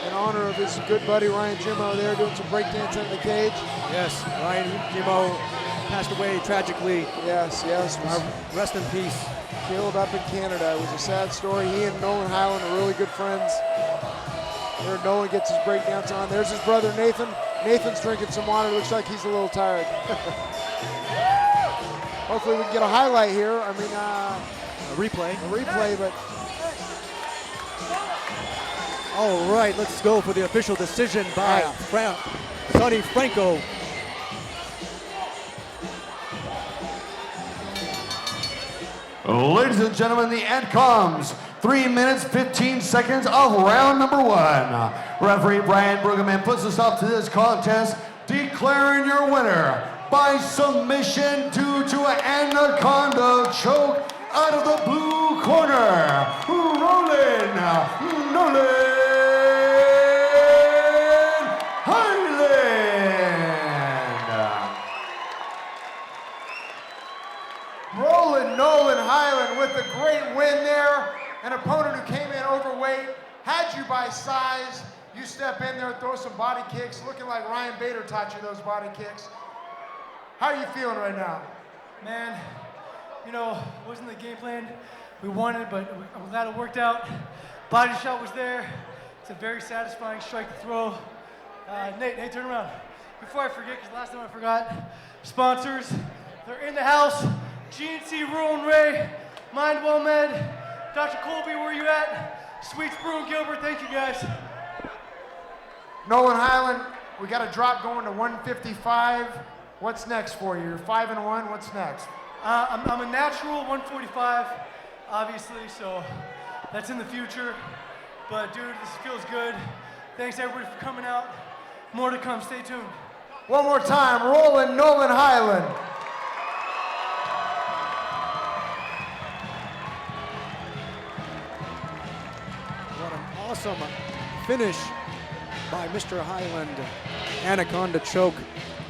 In honor of his good buddy Ryan Jimmo there doing some breakdancing in the cage. Yes, Ryan Jimmo passed away tragically. Yes. Rest in peace. Killed up in Canada. It was a sad story. He and Nolan Highland are really good friends. There Nolan gets his breakdance on. There's his brother Nathan. Nathan's drinking some water. Looks like he's a little tired. Hopefully we can get a highlight here. I mean, a replay, but. All right, let's go for the official decision by Sonny Franco. Ladies and gentlemen, the end comes. 3 minutes, 15 seconds of round number 1. Referee Brian Brueggemann puts us up to this contest, declaring your winner by submission due to an anaconda choke out of the blue corner, Nolan Rolling Nolan Highland with a great win there. An opponent who came in overweight, had you by size. You step in there, throw some body kicks, looking like Ryan Bader taught you those body kicks. How are you feeling right now? Man, you know, wasn't the game plan we wanted, but I'm glad it worked out. Body shot was there. It's a very satisfying strike to throw. Nate, turn around. Before I forget, because last time I forgot, sponsors, they're in the house. GNC Rural and Ray, Mind Well Med, Dr. Colby, where you at? Sweets Brew and Gilbert, thank you guys. Nolan Highland, we got a drop going to 155. What's next for you? You're 5-1, what's next? I'm a natural 145, obviously, so that's in the future. But dude, this feels good. Thanks everybody for coming out. More to come, stay tuned. One more time, rolling Nolan Highland. What an awesome finish by Mr. Highland. Anaconda choke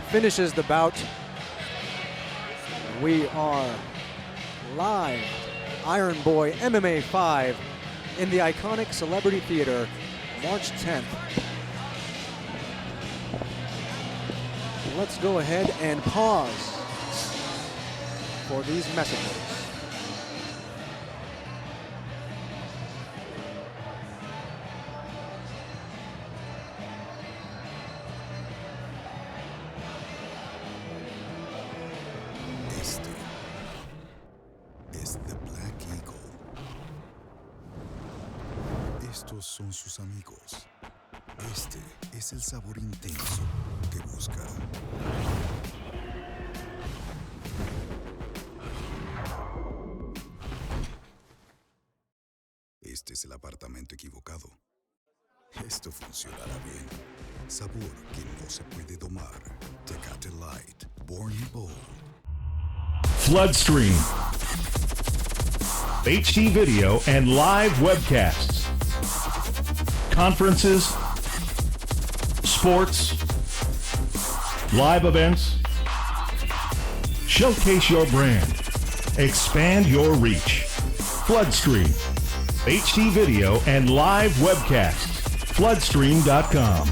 finishes the bout. We are live, Iron Boy MMA 5 in the iconic Celebrity Theater, March 10th. Let's go ahead and pause for these messages. Este es The Black Eagle. Estos son sus amigos. Este es el sabor intenso que busca. Este es el apartamento equivocado. Esto funcionará bien. Sabor que no se puede domar. Tecate Light, Born Bold. Floodstream, HD video and live webcasts, conferences, sports, live events. Showcase your brand. Expand your reach. Floodstream, HD video and live webcasts. Floodstream.com.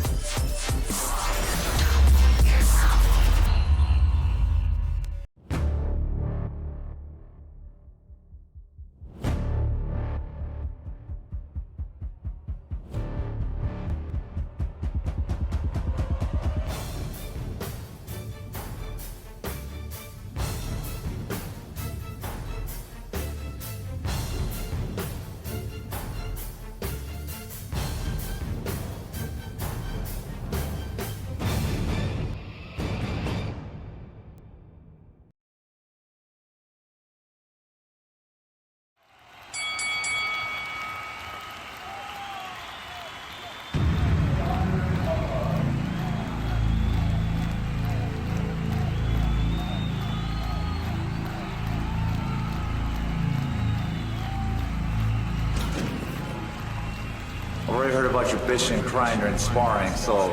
I've already heard about your bitching and crying during sparring, so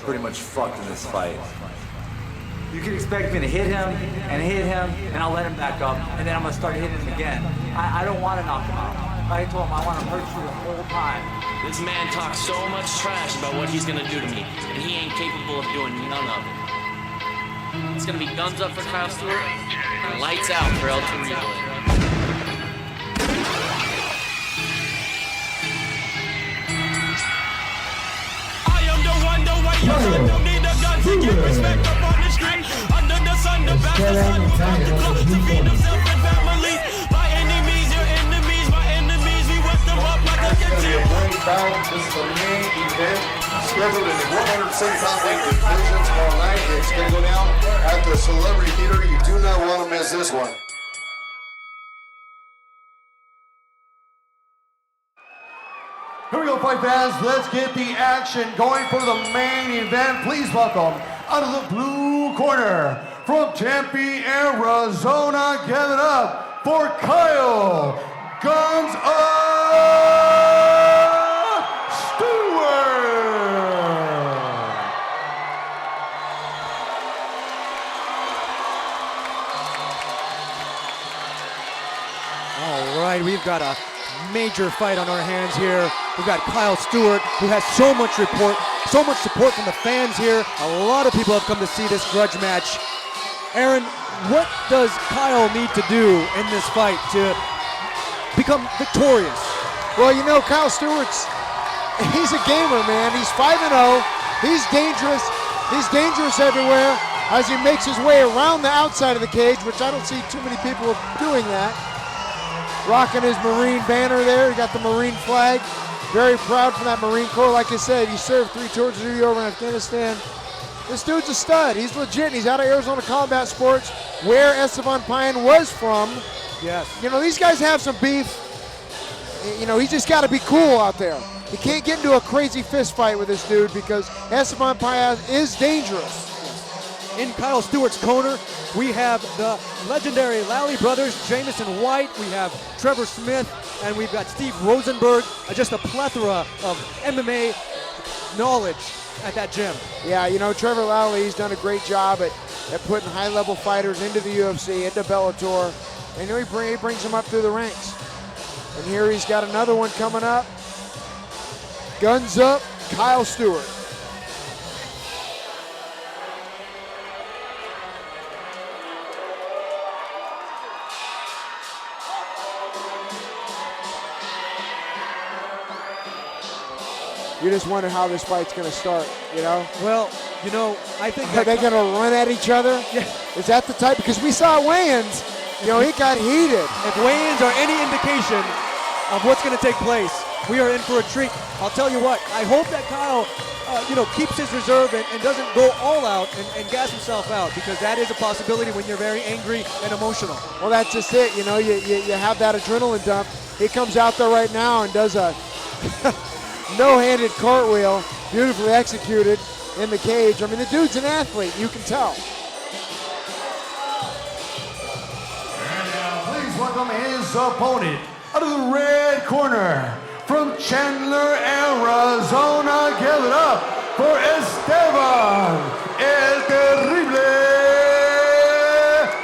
pretty much fucked in this fight. You can expect me to hit him, and I'll let him back up, and then I'm gonna start hitting him again. I don't want to knock him out. I told him I want to hurt you the whole time. This man talks so much trash about what he's gonna do to me, and he ain't capable of doing none of it. It's gonna be guns up for Kyle Stewart, and lights out for El Trillo. Don't need a gun to get respect up on the street. Under the sun, the back of the sun, without the clothes to feed themselves and families. By enemies, your enemies, my enemies, we wet them up like a This is the main event scheduled in the 175-weight division tomorrow night. It's going to go down at the Celebrity Theater. You do not want to miss this one. Here we go, fight fans. Let's get the action going for the main event. Please welcome, out of the blue corner, from Tempe, Arizona, give it up for Kyle Guns Up Stewart. All right, we've got a major fight on our hands here. We've got Kyle Stewart, who has so much support from the fans here. A lot of people have come to see this grudge match. Aaron, what does Kyle need to do in this fight to become victorious? Well, you know, Kyle Stewart's, he's a gamer, man. He's 5-0. He's dangerous. He's dangerous everywhere as he makes his way around the outside of the cage, which I don't see too many people doing that. Rocking his Marine banner there. He got the Marine flag. Very proud for that Marine Corps. Like I said, he served 3 tours of duty over in Afghanistan. This dude's a stud. He's legit. And he's out of Arizona Combat Sports, where Esteban Pion was from. Yes. You know, these guys have some beef. You know, he's just got to be cool out there. He can't get into a crazy fist fight with this dude because Esteban Pion is dangerous. In Kyle Stewart's corner, we have the legendary Lally brothers, Jamison White, we have Trevor Smith, and we've got Steve Rosenberg. Just a plethora of MMA knowledge at that gym. Yeah, you know, Trevor Lowley's done a great job at putting high-level fighters into the UFC, into Bellator. And you know, he brings them up through the ranks. And here he's got another one coming up. Guns up, Kyle Stewart. You just wonder how this fight's going to start, you know? Well, you know, I think are they going to run at each other? Yeah. Is that the type? Because we saw weigh-ins, you know, it got heated. If weigh-ins are any indication of what's going to take place, we are in for a treat. I'll tell you what, I hope that Kyle, you know, keeps his reserve and doesn't go all out and gas himself out, because that is a possibility when you're very angry and emotional. Well, that's just it. You know, you have that adrenaline dump. He comes out there right now and does a no-handed cartwheel, beautifully executed in the cage. I mean, the dude's an athlete, you can tell. And now, please welcome his opponent out of the red corner from Chandler, Arizona. Give it up for Esteban El Terrible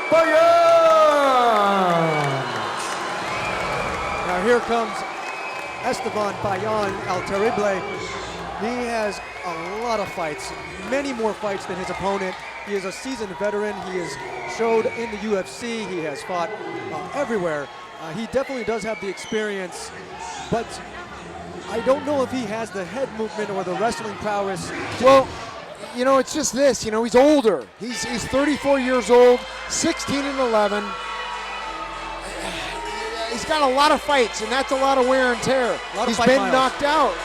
Pion. Now here comes Esteban Pion El Terrible. He has a lot of fights, many more fights than his opponent. He is a seasoned veteran. He has showed in the UFC. He has fought everywhere. He definitely does have the experience, but I don't know if he has the head movement or the wrestling prowess. Well, you know, it's just this. You know, he's older. He's 34 years old, 16-11. He's got a lot of fights, and that's a lot of wear and tear. He's been knocked out.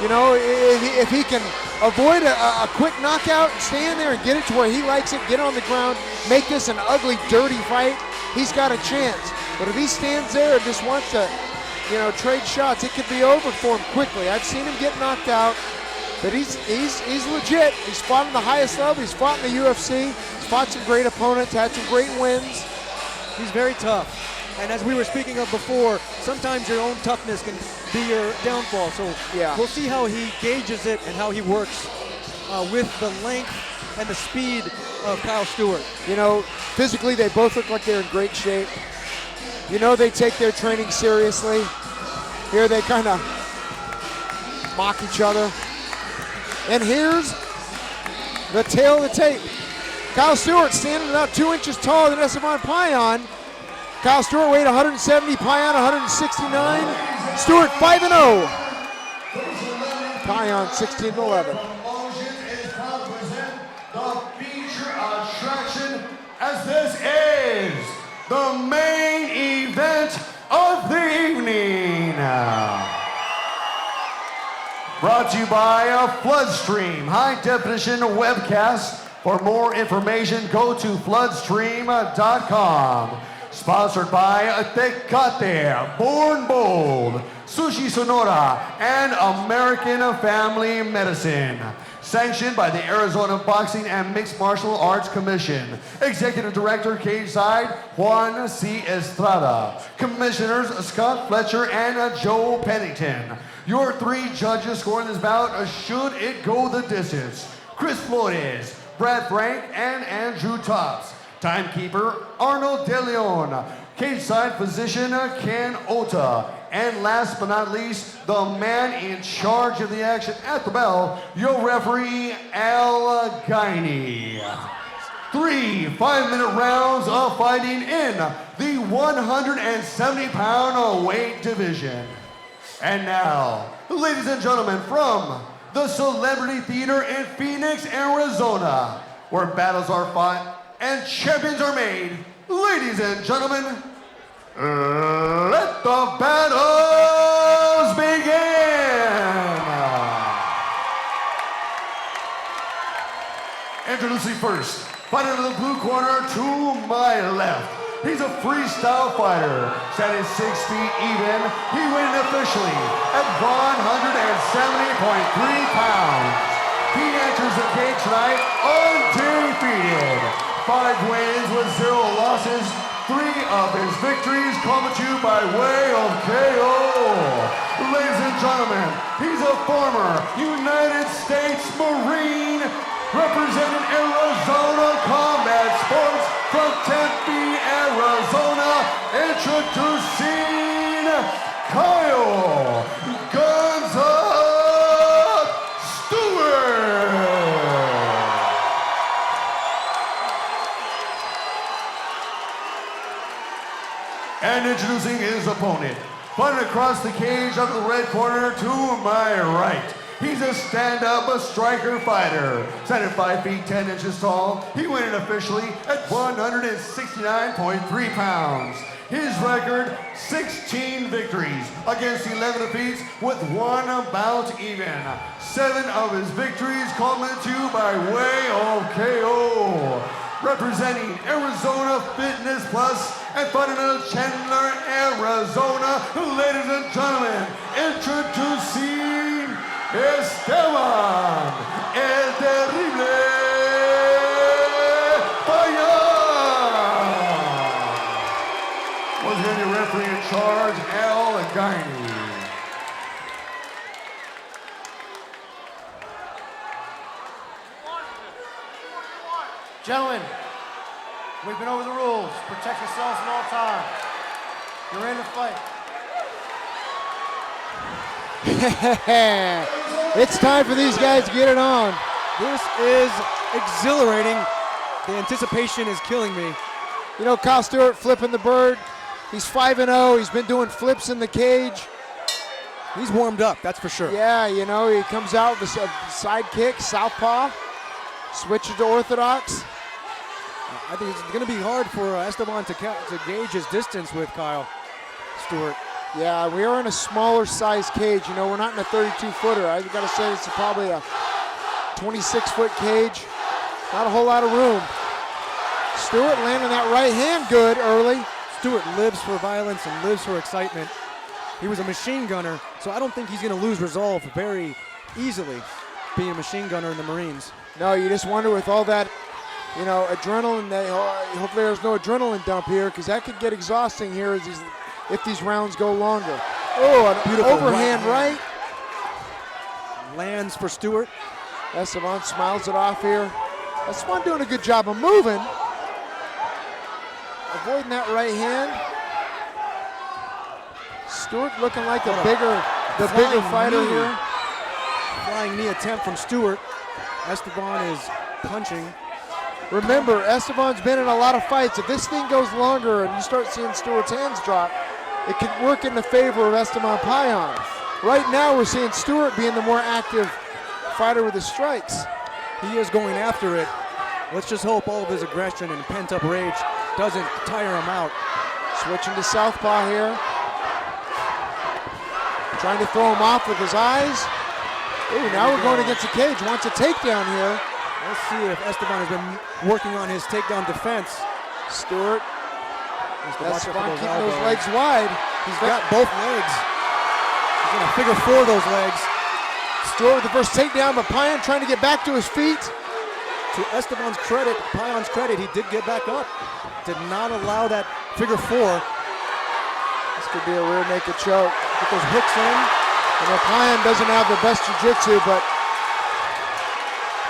You know, if he can avoid a quick knockout and stay in there and get it to where he likes it, get on the ground, make this an ugly, dirty fight, he's got a chance. But if he stands there and just wants to, you know, trade shots, it could be over for him quickly. I've seen him get knocked out, but he's legit. He's fought on the highest level. He's fought in the UFC. He's fought some great opponents, had some great wins. He's very tough. And as we were speaking of before, sometimes your own toughness can be your downfall. So yeah, we'll see how he gauges it and how he works with the length and the speed of Kyle Stewart. You know, physically they both look like they're in great shape. You know, they take their training seriously. Here they kind of mock each other. And here's the tail of the tape. Kyle Stewart standing about 2 inches taller than Esteban Pion. Kyle Stewart weighed 170, Pion 169. Stewart 5-0. Pion 16-11. The feature attraction, as this is the main event of the evening. Brought to you by Floodstream, high-definition webcast. For more information, go to floodstream.com. Sponsored by Tecate, Born Bold, Sushi Sonora, and American Family Medicine. Sanctioned by the Arizona Boxing and Mixed Martial Arts Commission. Executive Director, Cage Side, Juan C. Estrada. Commissioners, Scott Fletcher and Joe Pennington. Your 3 judges scoring this bout, should it go the distance. Chris Flores, Brad Frank, and Andrew Tops. Timekeeper, Arnold De Leon. Cage side physician, Ken Ota. And last but not least, the man in charge of the action at the bell, your referee, Al Guiney. 3 5-minute rounds of fighting in the 170-pound weight division. And now, ladies and gentlemen, from the Celebrity Theater in Phoenix, Arizona, where battles are fought and champions are made. Ladies and gentlemen, let the battles begin. Introducing first, fighting in the blue corner to my left. He's a freestyle fighter, standing 6 feet even. He weighed officially at 170.3 pounds. He enters the cage tonight undefeated. 5 wins with 0 losses, 3 of his victories coming to you by way of KO. Ladies and gentlemen, he's a former United States Marine representing Arizona Combat Sports from Tempe, Arizona, introducing Kyle Guns Up Stewart. And introducing his opponent, fighting across the cage out of the red corner to my right. He's a stand-up, a striker fighter. Standing 5 feet 10 inches tall, he went in officially at 169.3 pounds. His record, 16 victories against 11 defeats with 1 bout even. 7 of his victories coming to you by way of KO. Representing Arizona Fitness Plus and fighting out of Chandler, Arizona, ladies and gentlemen, introducing Esteban, el terrible Pion. Once again, your referee in charge, Al Gaini. Gentlemen, we've been over the rules. Protect yourselves at all times. You're in the fight. It's time for these guys to get it on. This is exhilarating. The anticipation is killing me. You know, Kyle Stewart flipping the bird. He's 5-0. He's been doing flips in the cage. He's warmed up, that's for sure. Yeah, you know, he comes out with a side kick, southpaw, switches to orthodox. I think it's going to be hard for Esteban to gauge his distance with Kyle Stewart. Yeah, we are in a smaller size cage. You know, we're not in a 32-footer. I've got to say it's probably a 26-foot cage. Not a whole lot of room. Stewart landing that right hand good early. Stewart lives for violence and lives for excitement. He was a machine gunner, so I don't think he's going to lose resolve very easily being a machine gunner in the Marines. No, you just wonder with all that, you know, adrenaline, hopefully there's no adrenaline dump here because that could get exhausting here if these rounds go longer. Oh, an beautiful overhand right. Lands for Stewart. Esteban smiles it off here. Esteban doing a good job of moving. Avoiding that right hand. Stewart looking like the bigger fighter here. Flying knee attempt from Stewart. Esteban is punching. Remember, Esteban's been in a lot of fights. If this thing goes longer and you start seeing Stewart's hands drop, it could work in the favor of Esteban Pion. Right now, we're seeing Stewart being the more active fighter with his strikes. He is going after it. Let's just hope all of his aggression and pent-up rage doesn't tire him out. Switching to southpaw here. Trying to throw him off with his eyes. Ooh, now we're going against the cage. Wants a takedown here. Let's see if Esteban has been working on his takedown defense. Stewart. Esteban keeping those legs wide. He's got both legs. He's going to figure 4 those legs. Stewart with the first takedown, but Pion trying to get back to his feet. To Esteban's credit, Pion's credit, he did get back up. Did not allow that figure 4. This could be a rear naked choke. Get those hooks in. You know, Pion doesn't have the best jiu-jitsu, but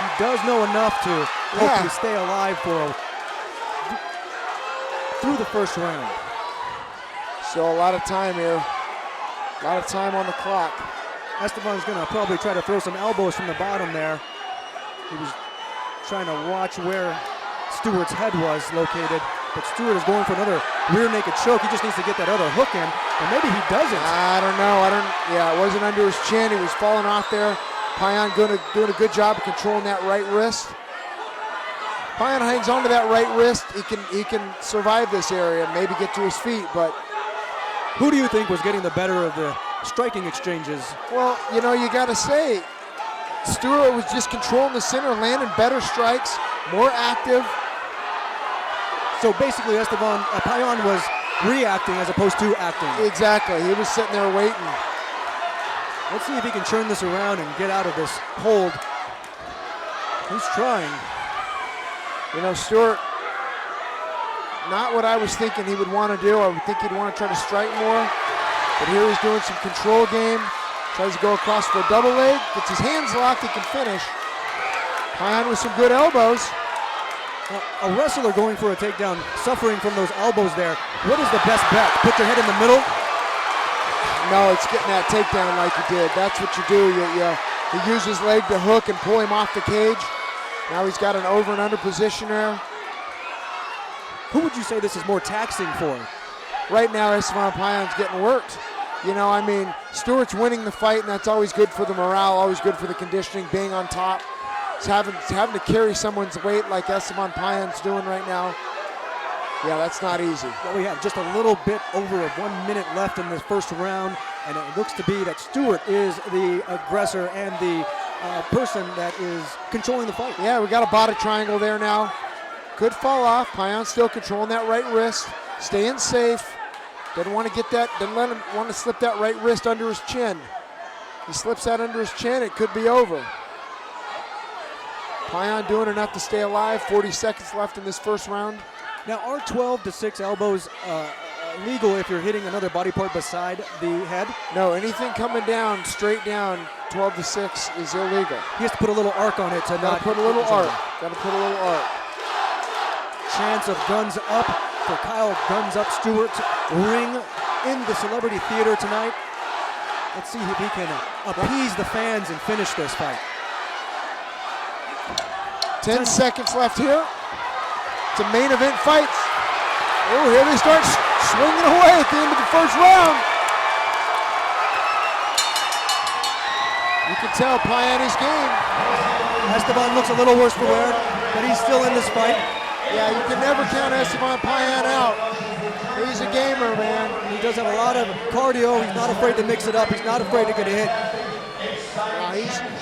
he does know enough to hopefully stay alive through the first round. So a lot of time here. A lot of time on the clock. Esteban's going to probably try to throw some elbows from the bottom there. He was trying to watch where Stewart's head was located, but Stewart is going for another rear naked choke. He just needs to get that other hook in, and maybe he doesn't. I don't know. Yeah, it wasn't under his chin. He was falling off there. Pion doing a good job of controlling that right wrist. Pion hangs onto that right wrist. He can survive this area and maybe get to his feet, but who do you think was getting the better of the striking exchanges? Well, you know, you got to say, Stewart was just controlling the center, landing better strikes, more active. So basically, Pion was reacting as opposed to acting. Exactly. He was sitting there waiting. Let's see if he can turn this around and get out of this hold. He's trying. You know, Stewart Not what I was thinking he would want to do. I would think he'd want to try to strike more. But here he's doing some control game. Tries to go across for a double leg. Gets his hands locked, he can finish. Pion with some good elbows. A wrestler going for a takedown, suffering from those elbows there. What is the best bet? Put your head in the middle? No, it's getting that takedown like you did. That's what you do. You use his leg to hook and pull him off the cage. Now he's got an over and under position there. Who would you say this is more taxing for? Right now, Esteban Pion's getting worked. You know, I mean, Stewart's winning the fight, and that's always good for the morale, always good for the conditioning, being on top. He's having to carry someone's weight like Esteban Pion's doing right now. Yeah, that's not easy. Well, we have just a little bit over 1 minute left in this first round, and it looks to be that Stewart is the aggressor and the person that is controlling the fight. Yeah, we got a body triangle there now. Could fall off. Pion still controlling that right wrist, staying safe. Doesn't want to get that, doesn't let him want to slip that right wrist under his chin. He slips that under his chin, it could be over. Pion doing enough to stay alive. 40 seconds left in this first round. Now, are 12 to 6 elbows legal if you're hitting another body part beside the head? No, anything coming down, straight down, 12 to 6 is illegal. He has to put a little arc on it to not put a little arc. Got to put a little arc. Chance of guns up for Kyle Guns Up Stewart's ring in the Celebrity Theater tonight. Let's see if he can appease the fans and finish this fight. 10 seconds left here. It's a main event fight. Oh, here they start swinging away at the end of the first round. You can tell Pion is game. Esteban looks a little worse for wear, but he's still in this fight. Yeah, you can never count Esteban Pion out. He's a gamer, man. He does have a lot of cardio. He's not afraid to mix it up. He's not afraid to get a hit.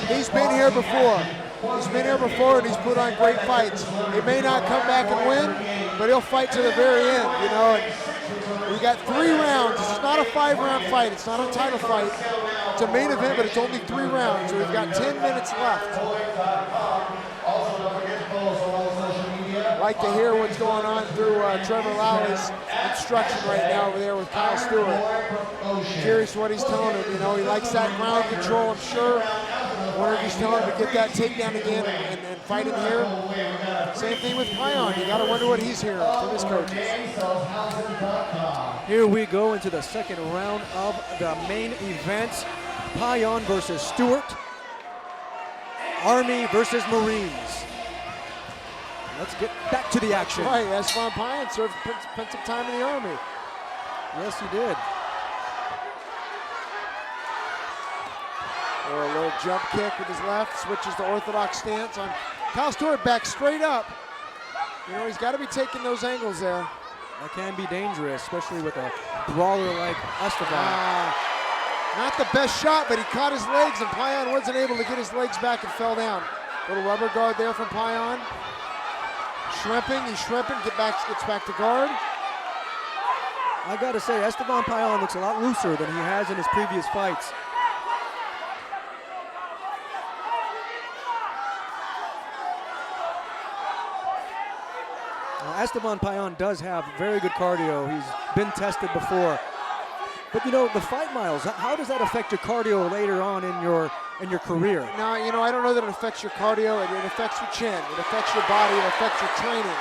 He's been here before. He's been here before and he's put on great fights. He may not come back and win, but he'll fight to the very end, you know. And we got 3 rounds. This is not a 5-round fight. It's not a title fight. It's a main event, but it's only 3 rounds. So we've got 10 minutes left. Like to hear what's going on through Trevor Lowry's instruction right now over there with Kyle Stewart. Curious what he's telling him. You know, he likes that ground control, I'm sure. Wonder if he's telling him to get that takedown again and fight him here. Same thing with Pion. You got to wonder what he's hearing from his coaches. Here we go into the second round of the main event. Pion versus Stewart. Army versus Marines. Let's get back to the action. Right, Esteban Pion spent some time in the Army. Yes, he did. Or a little jump kick with his left, switches to orthodox stance on Kyle Stewart, back straight up. You know, he's got to be taking those angles there. That can be dangerous, especially with a brawler like Esteban. Not the best shot, but he caught his legs, and Pion wasn't able to get his legs back and fell down. Little rubber guard there from Pion. Shrimping, he's shrimping, gets back to guard. I gotta say, Esteban Pion looks a lot looser than he has in his previous fights. Esteban Pion does have very good cardio. He's been tested before. But you know, the fight miles, how does that affect your cardio later on in your career? No, you know, I don't know that it affects your cardio. It affects your chin. It affects your body. It affects your training.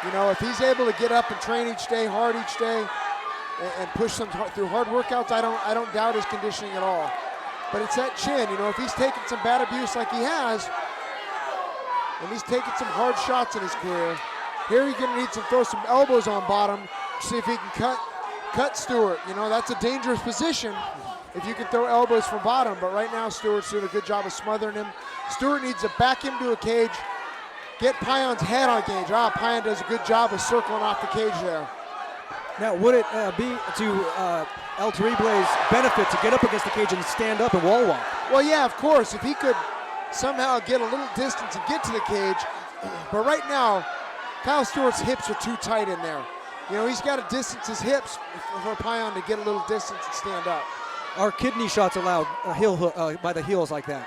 You know, if he's able to get up and train each day, hard each day, and push them through hard workouts, I don't doubt his conditioning at all. But it's that chin. You know, if he's taking some bad abuse like he has, and he's taking some hard shots in his career, here he's going to need to throw some elbows on bottom to see if he can cut Stewart. You know, that's a dangerous position if you can throw elbows from bottom. But right now, Stewart's doing a good job of smothering him. Stewart needs to back him to a cage, get Pion's head on cage. Pion does a good job of circling off the cage there. Now, would it be to El Terrible's benefit to get up against the cage and stand up and wall walk? Well, yeah, of course. If he could somehow get a little distance and get to the cage. But right now, Kyle Stewart's hips are too tight in there. You know, he's got to distance his hips for Pion to get a little distance and stand up. Are kidney shots allowed by the heels like that?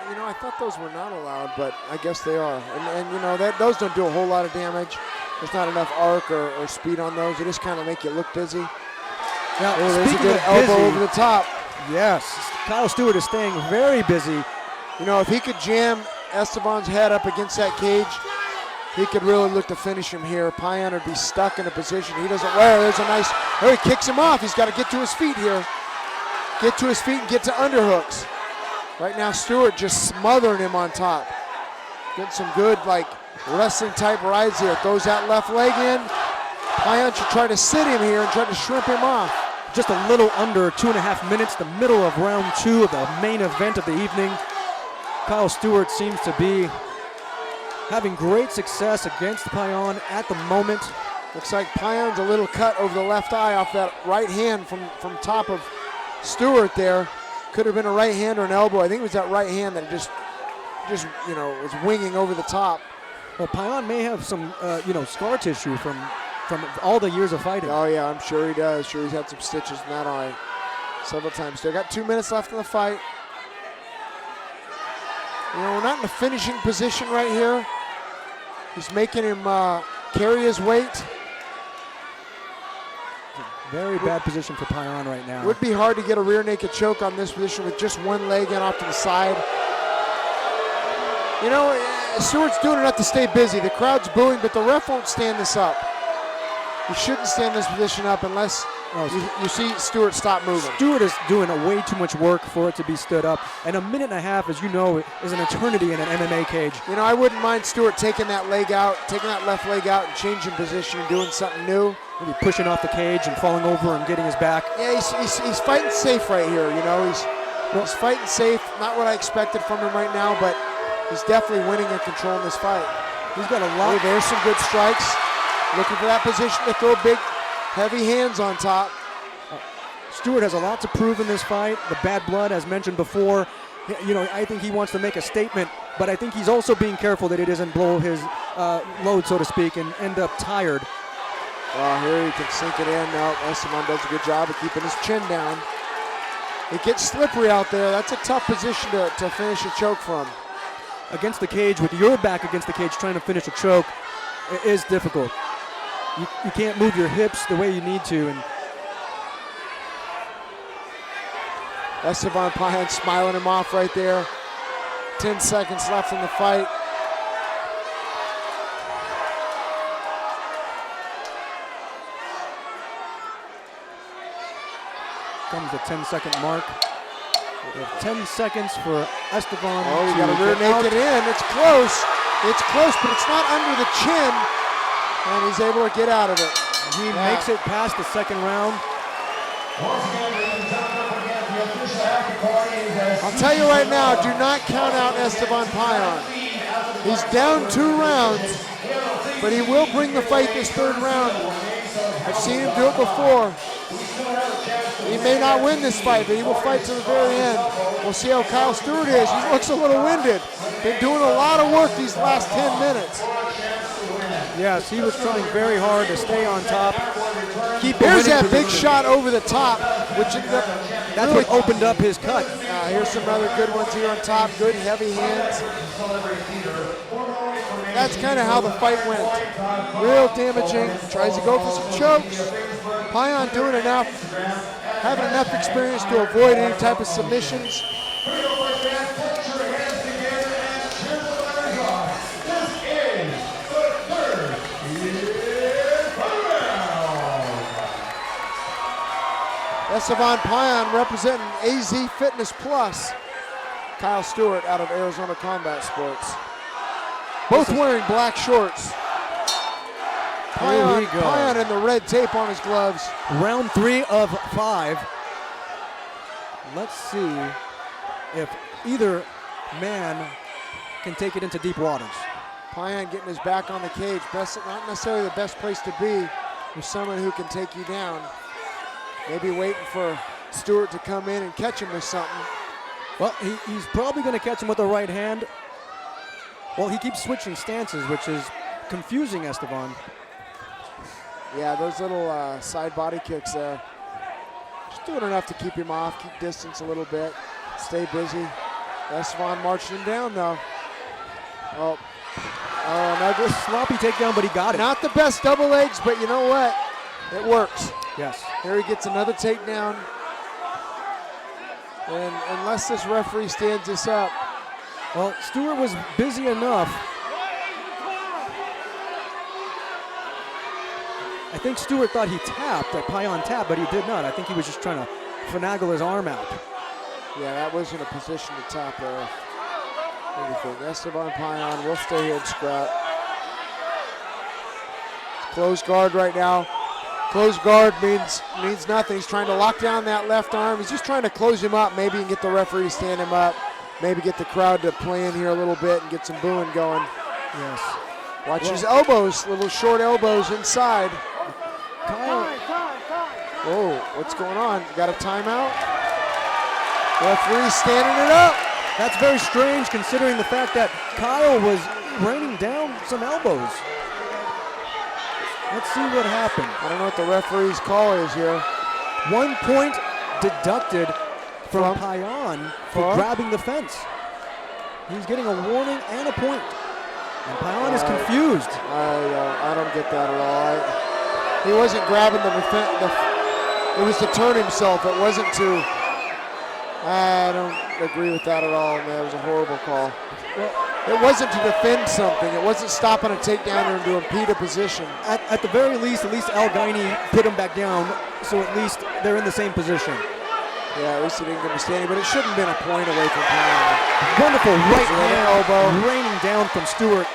You know, I thought those were not allowed, but I guess they are. And you know, those don't do a whole lot of damage. there's not enough arc or speed on those. They just kind of make you look busy. Now, there's a speaking good of elbow busy, over the top. Yes, Kyle Stewart is staying very busy. You know, if he could jam Esteban's head up against that cage, he could really look to finish him here. Pion would be stuck in a position he doesn't wear. There's a nice, oh, he kicks him off. He's got to get to his feet here. Get to his feet and get to underhooks. Right now, Stewart just smothering him on top. Getting some good, like, wrestling type rides here. Throws that left leg in. Pion should try to sit him here and try to shrimp him off. Just a little under 2.5 minutes, the middle of round 2 of the main event of the evening. Kyle Stewart seems to be having great success against Pion at the moment. Looks like Pion's a little cut over the left eye off that right hand from top of Stewart there. Could have been a right hand or an elbow. I think it was that right hand that just you know, was winging over the top. Well, Pion may have some, you know, scar tissue from all the years of fighting. Oh yeah, I'm sure he does. Sure he's had some stitches in that eye several times. They got 2 minutes left in the fight. You know, we're not in a finishing position right here. He's making him carry his weight. Very bad position for Pion right now. Would be hard to get a rear naked choke on this position with just one leg in off to the side. You know, Stewart's doing enough to stay busy. The crowd's booing, but the ref won't stand this up. He shouldn't stand this position up unless you see Stewart stop moving. Stewart is doing way too much work for it to be stood up. And a minute and a half, as you know, is an eternity in an MMA cage. You know, I wouldn't mind Stewart taking that leg out, taking that left leg out and changing position and doing something new. Maybe pushing off the cage and falling over and getting his back. Yeah, he's fighting safe right here, you know. He's fighting safe. Not what I expected from him right now, but he's definitely winning and controlling this fight. He's got a lot. There's some good strikes. Looking for that position to throw big, heavy hands on top. Stewart has a lot to prove in this fight. The bad blood, as mentioned before, you know, I think he wants to make a statement, but I think he's also being careful that he doesn't blow his load, so to speak, and end up tired. Well, here he can sink it in. No, Esteban does a good job of keeping his chin down. It gets slippery out there. That's a tough position to finish a choke from. Against the cage, with your back against the cage, trying to finish a choke, it is difficult. You can't move your hips the way you need to. And Esteban Pion smiling him off right there. 10 seconds left in the fight. Comes the 10-second mark. We have 10 seconds for Esteban. Oh, you got to rear naked in. It's close. It's close, but it's not under the chin. And he's able to get out of it. He makes it past the second round. I'll tell you right now, do not count out Esteban Pion. He's down 2 rounds, but he will bring the fight this 3rd round. I've seen him do it before. He may not win this fight, but he will fight to the very end. We'll see how Kyle Stewart is. He looks a little winded. Been doing a lot of work these last 10 minutes. Yes, he was trying very hard to stay on top. Here's that big shot over the top, which ended up that's what opened up his cut. Here's some other good ones here on top. Good heavy hands. That's kind of how the fight went. Real damaging. Tries to go for some chokes. Pion doing enough, having enough experience to avoid any type of submissions. Esteban Pion representing AZ Fitness Plus. Kyle Stewart out of Arizona Combat Sports. Both wearing black shorts. Pion in the red tape on his gloves. Round 3 of 5. Let's see if either man can take it into deep waters. Pion getting his back on the cage. Not necessarily the best place to be with someone who can take you down. Maybe waiting for Stewart to come in and catch him with something. Well, he's probably going to catch him with the right hand. Well, he keeps switching stances, which is confusing Esteban. Yeah, those little side body kicks there. Just doing enough to keep him off, keep distance a little bit, stay busy. Esteban marching him down, though. Oh, Oh, an ugly. Sloppy takedown, but he got it. Not the best double legs, but you know what? It works. Yes. Here he gets another takedown. And unless this referee stands this up. Well, Stewart was busy enough. I think Stewart thought he tapped, that Pion tapped, but he did not. I think he was just trying to finagle his arm out. Yeah, that wasn't a position to tap or anything. Esteban Pion will stay here and scrap. Closed guard right now. Closed guard means nothing. He's trying to lock down that left arm. He's just trying to close him up, maybe and get the referee to stand him up. Maybe get the crowd to play in here a little bit and get some booing going. Yes. Watch his elbows, little short elbows inside. Whoa, what's going on? Got a timeout? Referee standing it up. That's very strange considering the fact that Kyle was raining down some elbows. Let's see what happened. I don't know what the referee's call is here. 1 point deducted from Pion for grabbing the fence. He's getting a warning and a point. And Pion is confused. I don't get that at all. He wasn't grabbing it was to turn himself. It wasn't to. I don't agree with that at all, man. It was a horrible call. It wasn't to defend something. It wasn't stopping a takedown or to impede a position. At the very least, El Gaini put him back down, so at least they're in the same position. Yeah, at least he didn't get a standing, but it shouldn't have been a point away from Pion. Wonderful right hand elbow raining down from Stewart.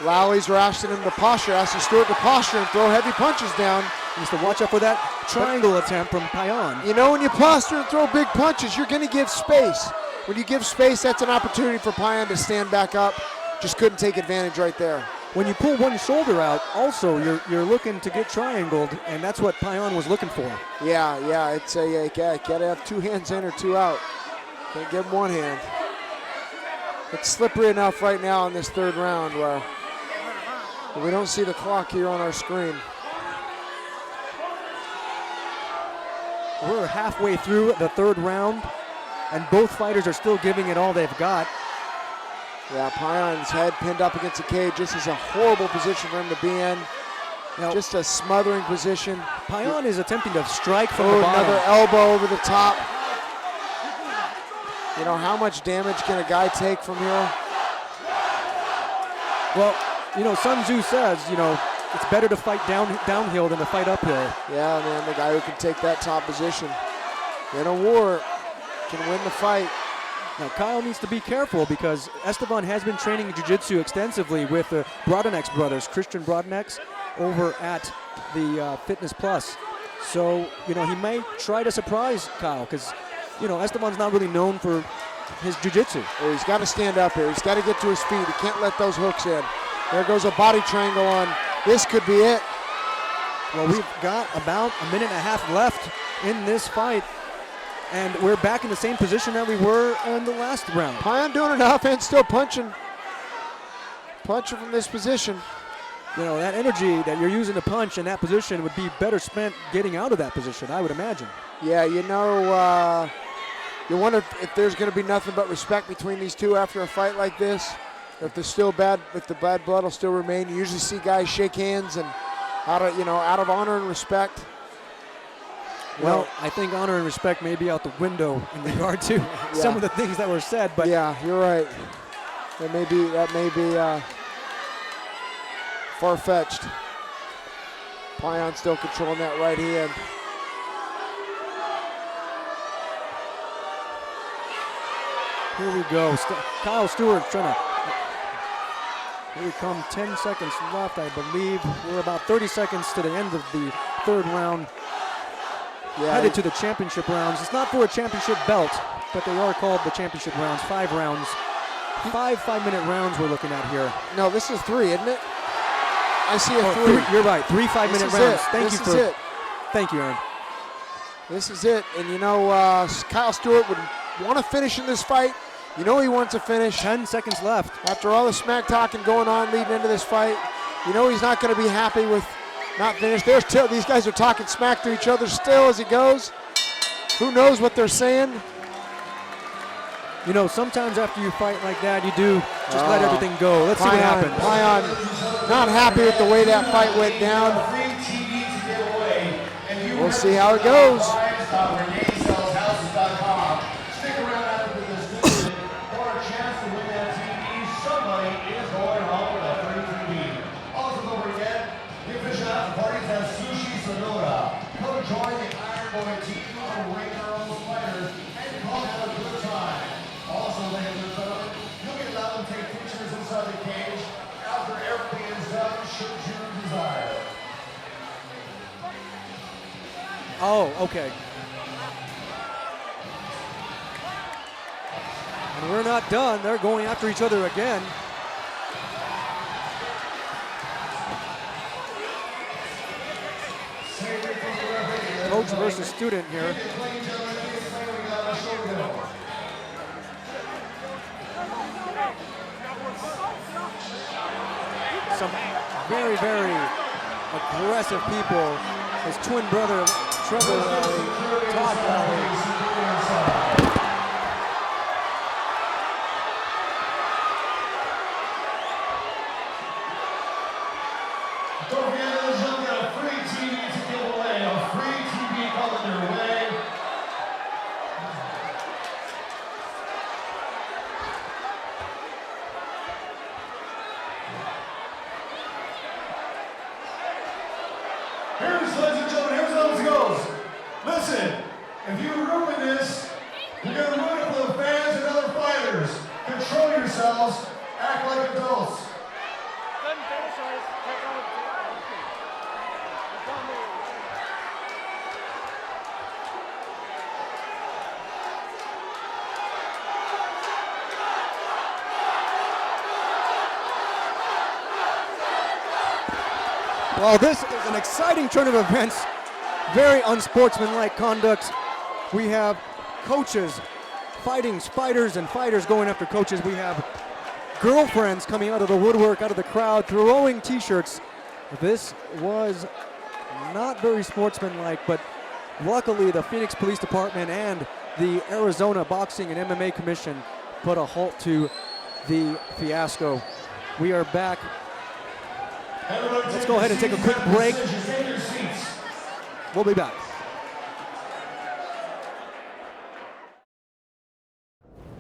Lowry's asking him to posture, asking Stewart to posture and throw heavy punches down. He needs to watch out for that triangle attempt from Pion. You know, when you posture and throw big punches, you're going to give space. When you give space, that's an opportunity for Pion to stand back up. Just couldn't take advantage right there. When you pull one shoulder out, also you're looking to get triangled, and that's what Pion was looking for. Yeah, it's you gotta have 2 hands in or 2 out. Can't give him 1 hand. It's slippery enough right now in this 3rd round where we don't see the clock here on our screen. We're halfway through the 3rd round, and both fighters are still giving it all they've got. Yeah, Pion's head pinned up against the cage. This is a horrible position for him to be in. Now, just a smothering position. Pion is attempting to strike from the bottom. Another elbow over the top. You know, how much damage can a guy take from here? Well, you know, Sun Tzu says, you know, it's better to fight downhill than to fight uphill. Yeah, man, the guy who can take that top position in a war can win the fight. Now, Kyle needs to be careful because Esteban has been training jiu-jitsu extensively with the Brodenex brothers, Christian Brodenex, over at the Fitness Plus. So, you know, he may try to surprise Kyle because, you know, Esteban's not really known for his jiu-jitsu. Well, he's got to stand up here. He's got to get to his feet. He can't let those hooks in. There goes a body triangle on. This could be it. Well, we've got about a minute and a half left in this fight, and we're back in the same position that we were in the last round. Pion doing enough and still punching. Punching from this position. You know, that energy that you're using to punch in that position would be better spent getting out of that position, I would imagine. Yeah, you know, you wonder if there's going to be nothing but respect between these two after a fight like this. If there's still if the bad blood will still remain. You usually see guys shake hands and out of honor and respect. Well, I think honor and respect may be out the window in regard to some of the things that were said. But yeah, you're right. That may be far-fetched. Pion still controlling that right hand. Here we go. Kyle Stewart trying to. Here we come. 10 seconds left, I believe. We're about 30 seconds to the end of the 3rd round. Yeah, headed to the championship rounds. It's not for a championship belt, but they are called the championship rounds. 5 rounds. 5-minute rounds we're looking at here. No, this is 3, isn't it? I see a 3. You're right. 3 5-minute rounds. Thank you, Aaron. This is it. And you know, Kyle Stewart would want to finish in this fight. You know he wants to finish. 10 seconds left. After all the smack talking going on leading into this fight, you know he's not going to be happy with not finished. These guys are talking smack to each other still as he goes. Who knows what they're saying? You know, sometimes after you fight like that, you do just let everything go. Let's see what happens. Pion not happy with the way that fight went down. We'll see how it goes. Stick around after this visit for a chance to win that TV. Somebody is going home with a free TV. Also, don't forget, the official after parties have Sushi Sonora. Come join the Iron Boy team on Ring Girls Fighters and come have a good time. Also, ladies and gentlemen, you'll be allowed to take pictures inside the cage after everything is done, should you desire. Oh, okay. And we're not done. They're going after each other again. Coach versus student here. Some very, very aggressive people. His twin brother, Trevor Lally, Todd Lally. Don't forget, ladies and gentlemen, we got a free TV to give away. A free TV coming your way. Here's, ladies and gentlemen, here's how this goes. Listen, if you ruin this, you're going to ruin it for the fans and other fighters. Control yourselves. Act like adults. Well, this is an exciting turn of events. Very unsportsmanlike conduct. We have coaches fighting fighters and fighters going after coaches. We have girlfriends coming out of the woodwork, out of the crowd, throwing t-shirts. This was not very sportsmanlike, but luckily the Phoenix Police Department and the Arizona Boxing and MMA Commission put a halt to the fiasco. We are back. Let's go ahead and take a quick break. We'll be back.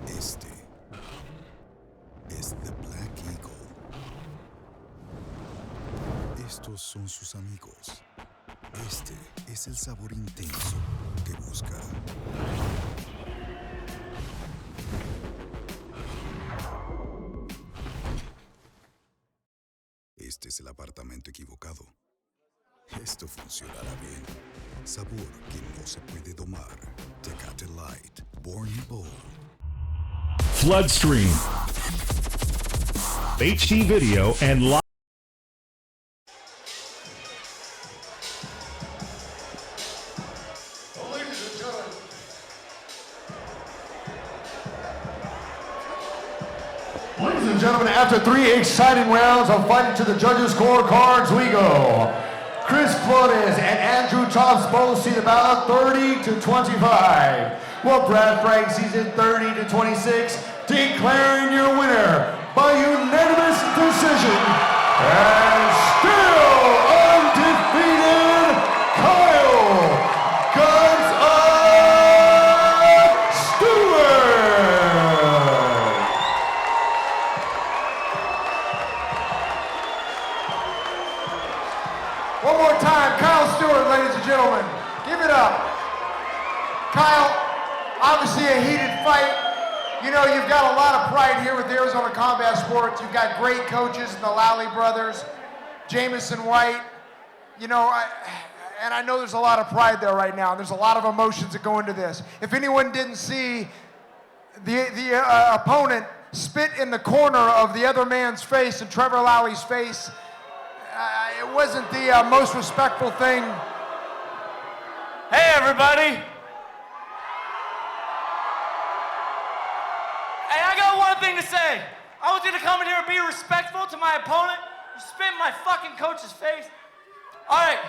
Este es The Black Eagle. Estos son sus amigos. Este es el sabor intenso que busca. Este es el apartamento equivocado. Esto funcionará bien. Sabor que no se puede domar. Tecate Light, Born Bold. Floodstream. HD video and live. Ladies and gentlemen, after 3 exciting rounds of fighting to the judges' scorecards, we go. Chris Flores and Andrew Tops both see about 30 to 25. Well, Brad Frank sees it 30 to 26, declaring your winner by unanimous decision. And still undefeated, Kyle Guns of Stewart. One more time, Kyle Stewart, ladies and gentlemen. Give it up. Kyle, obviously a heated fight. You know, you've got a lot of pride here with Arizona Combat Sports. You've got great coaches in the Lally brothers, Jamison White. You know, I know there's a lot of pride there right now. There's a lot of emotions that go into this. If anyone didn't see the opponent spit in the corner of the other man's face, and Trevor Lally's face, it wasn't the most respectful thing. Hey, everybody. Hey, I got one thing to say. I want you to come in here and be respectful to my opponent. You spit in my fucking coach's face. All right.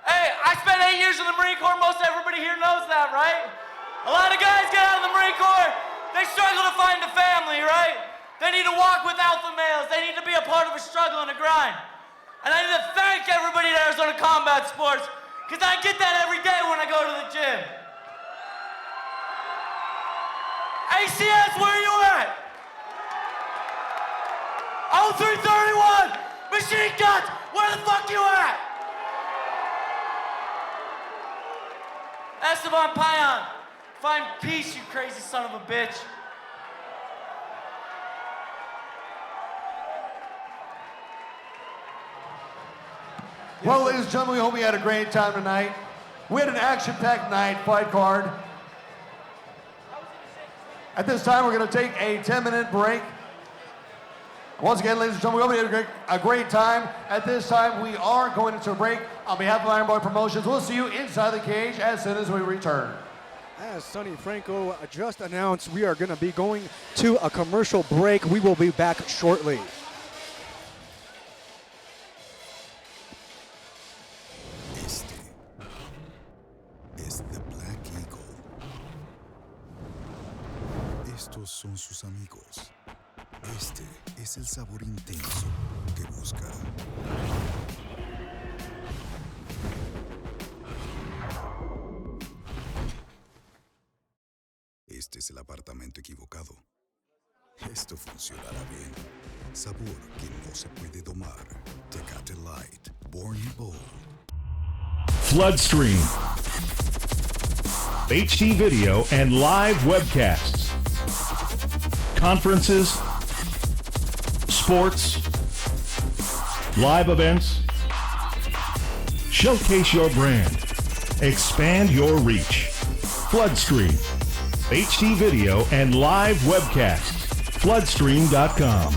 Hey, I spent 8 years in the Marine Corps. Most everybody here knows that, right? A lot of guys get out of the Marine Corps. They struggle to find a family, right? They need to walk with alpha males. They need to be a part of a struggle and a grind. And I need to thank everybody at Arizona Combat Sports, because I get that every day when I go to the gym. ACS, where are you at? 0331, Machine Guns, where the fuck you at? Esteban Pion, find peace, you crazy son of a bitch. Well, ladies and gentlemen, we hope you had a great time tonight. We had an action-packed night, fight card. At this time, we're going to take a 10-minute break. Once again, ladies and gentlemen, we hope you had a great time. At this time, we are going into a break. On behalf of Iron Boy Promotions, we'll see you inside the cage as soon as we return. As Sonny Franco just announced, we are going to be going to a commercial break. We will be back shortly. Estos son sus amigos. Este es el sabor intenso que busca. Este es el apartamento equivocado. Esto funcionará bien. Sabor que no se puede domar. Tecate Light, Born Bold. Floodstream. HD video and live webcasts. Conferences, sports, live events. Showcase your brand. Expand your reach. Floodstream. HD video and live webcasts. Floodstream.com.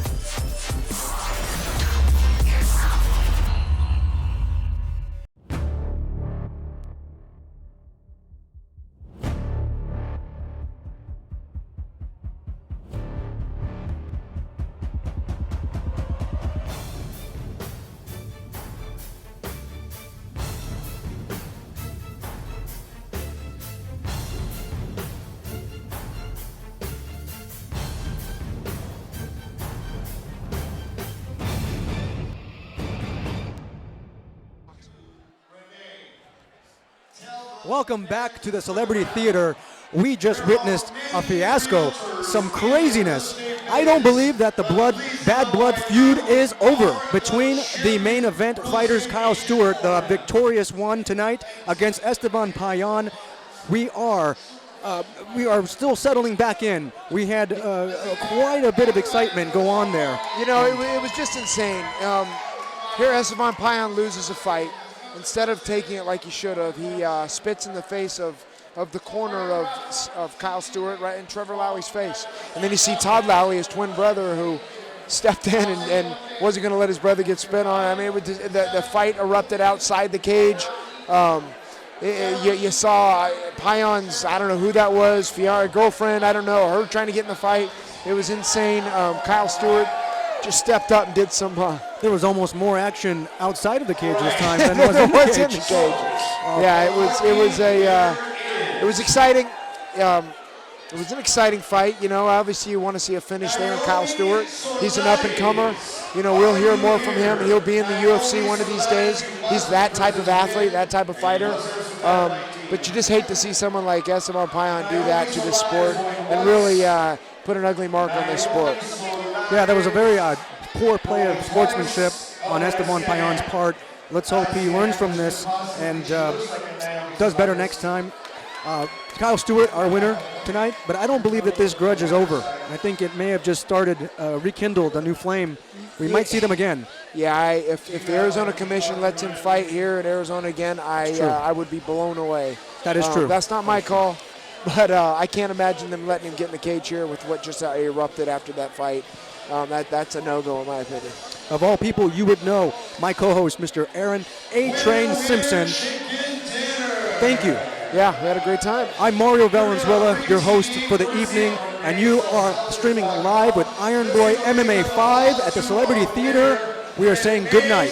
Welcome back to the Celebrity Theater. We just witnessed a fiasco, some craziness. I don't believe that the bad blood feud is over between the main event fighters, Kyle Stewart, the victorious one tonight, against Esteban Pion. We are still settling back in. We had quite a bit of excitement go on there. You know, it was just insane. Here Esteban Pion loses a fight. Instead of taking it like he should have, he spits in the face of the corner of Kyle Stewart right in Trevor Lowry's face. And then you see Todd Lowry, his twin brother, who stepped in and wasn't going to let his brother get spit on. I mean, the fight erupted outside the cage. You saw Pion's, I don't know who that was, girlfriend, I don't know, her trying to get in the fight. It was insane. Kyle Stewart just stepped up and did some. There was almost more action outside of the cage this time than there was in the cage. Yeah, it was exciting. It was an exciting fight. You know, obviously you want to see a finish there in Kyle Stewart. He's an up-and-comer. You know, we'll hear more from him. He'll be in the UFC one of these days. He's that type of athlete, that type of fighter. But you just hate to see someone like Esteban Pion do that to this sport and really put an ugly mark on this sport. Yeah, that was a very poor play of sportsmanship on Esteban Pion's part. Let's hope he learns from this and does better next time. Kyle Stewart, our winner tonight, but I don't believe that this grudge is over. I think it may have just started, rekindled a new flame. We might see them again. Yeah, if the Arizona Commission lets him fight here in Arizona again, I would be blown away. That is true. That's not my call, but I can't imagine them letting him get in the cage here with what just erupted after that fight. That's a no-go in my opinion. Of all people you would know, my co-host, Mr. Aaron A-Train Simpson. Thank you. Yeah, we had a great time. I'm Mario Valenzuela, your host for the evening, and you are streaming live with Iron Boy MMA 5 at the Celebrity Theater. We are saying good night.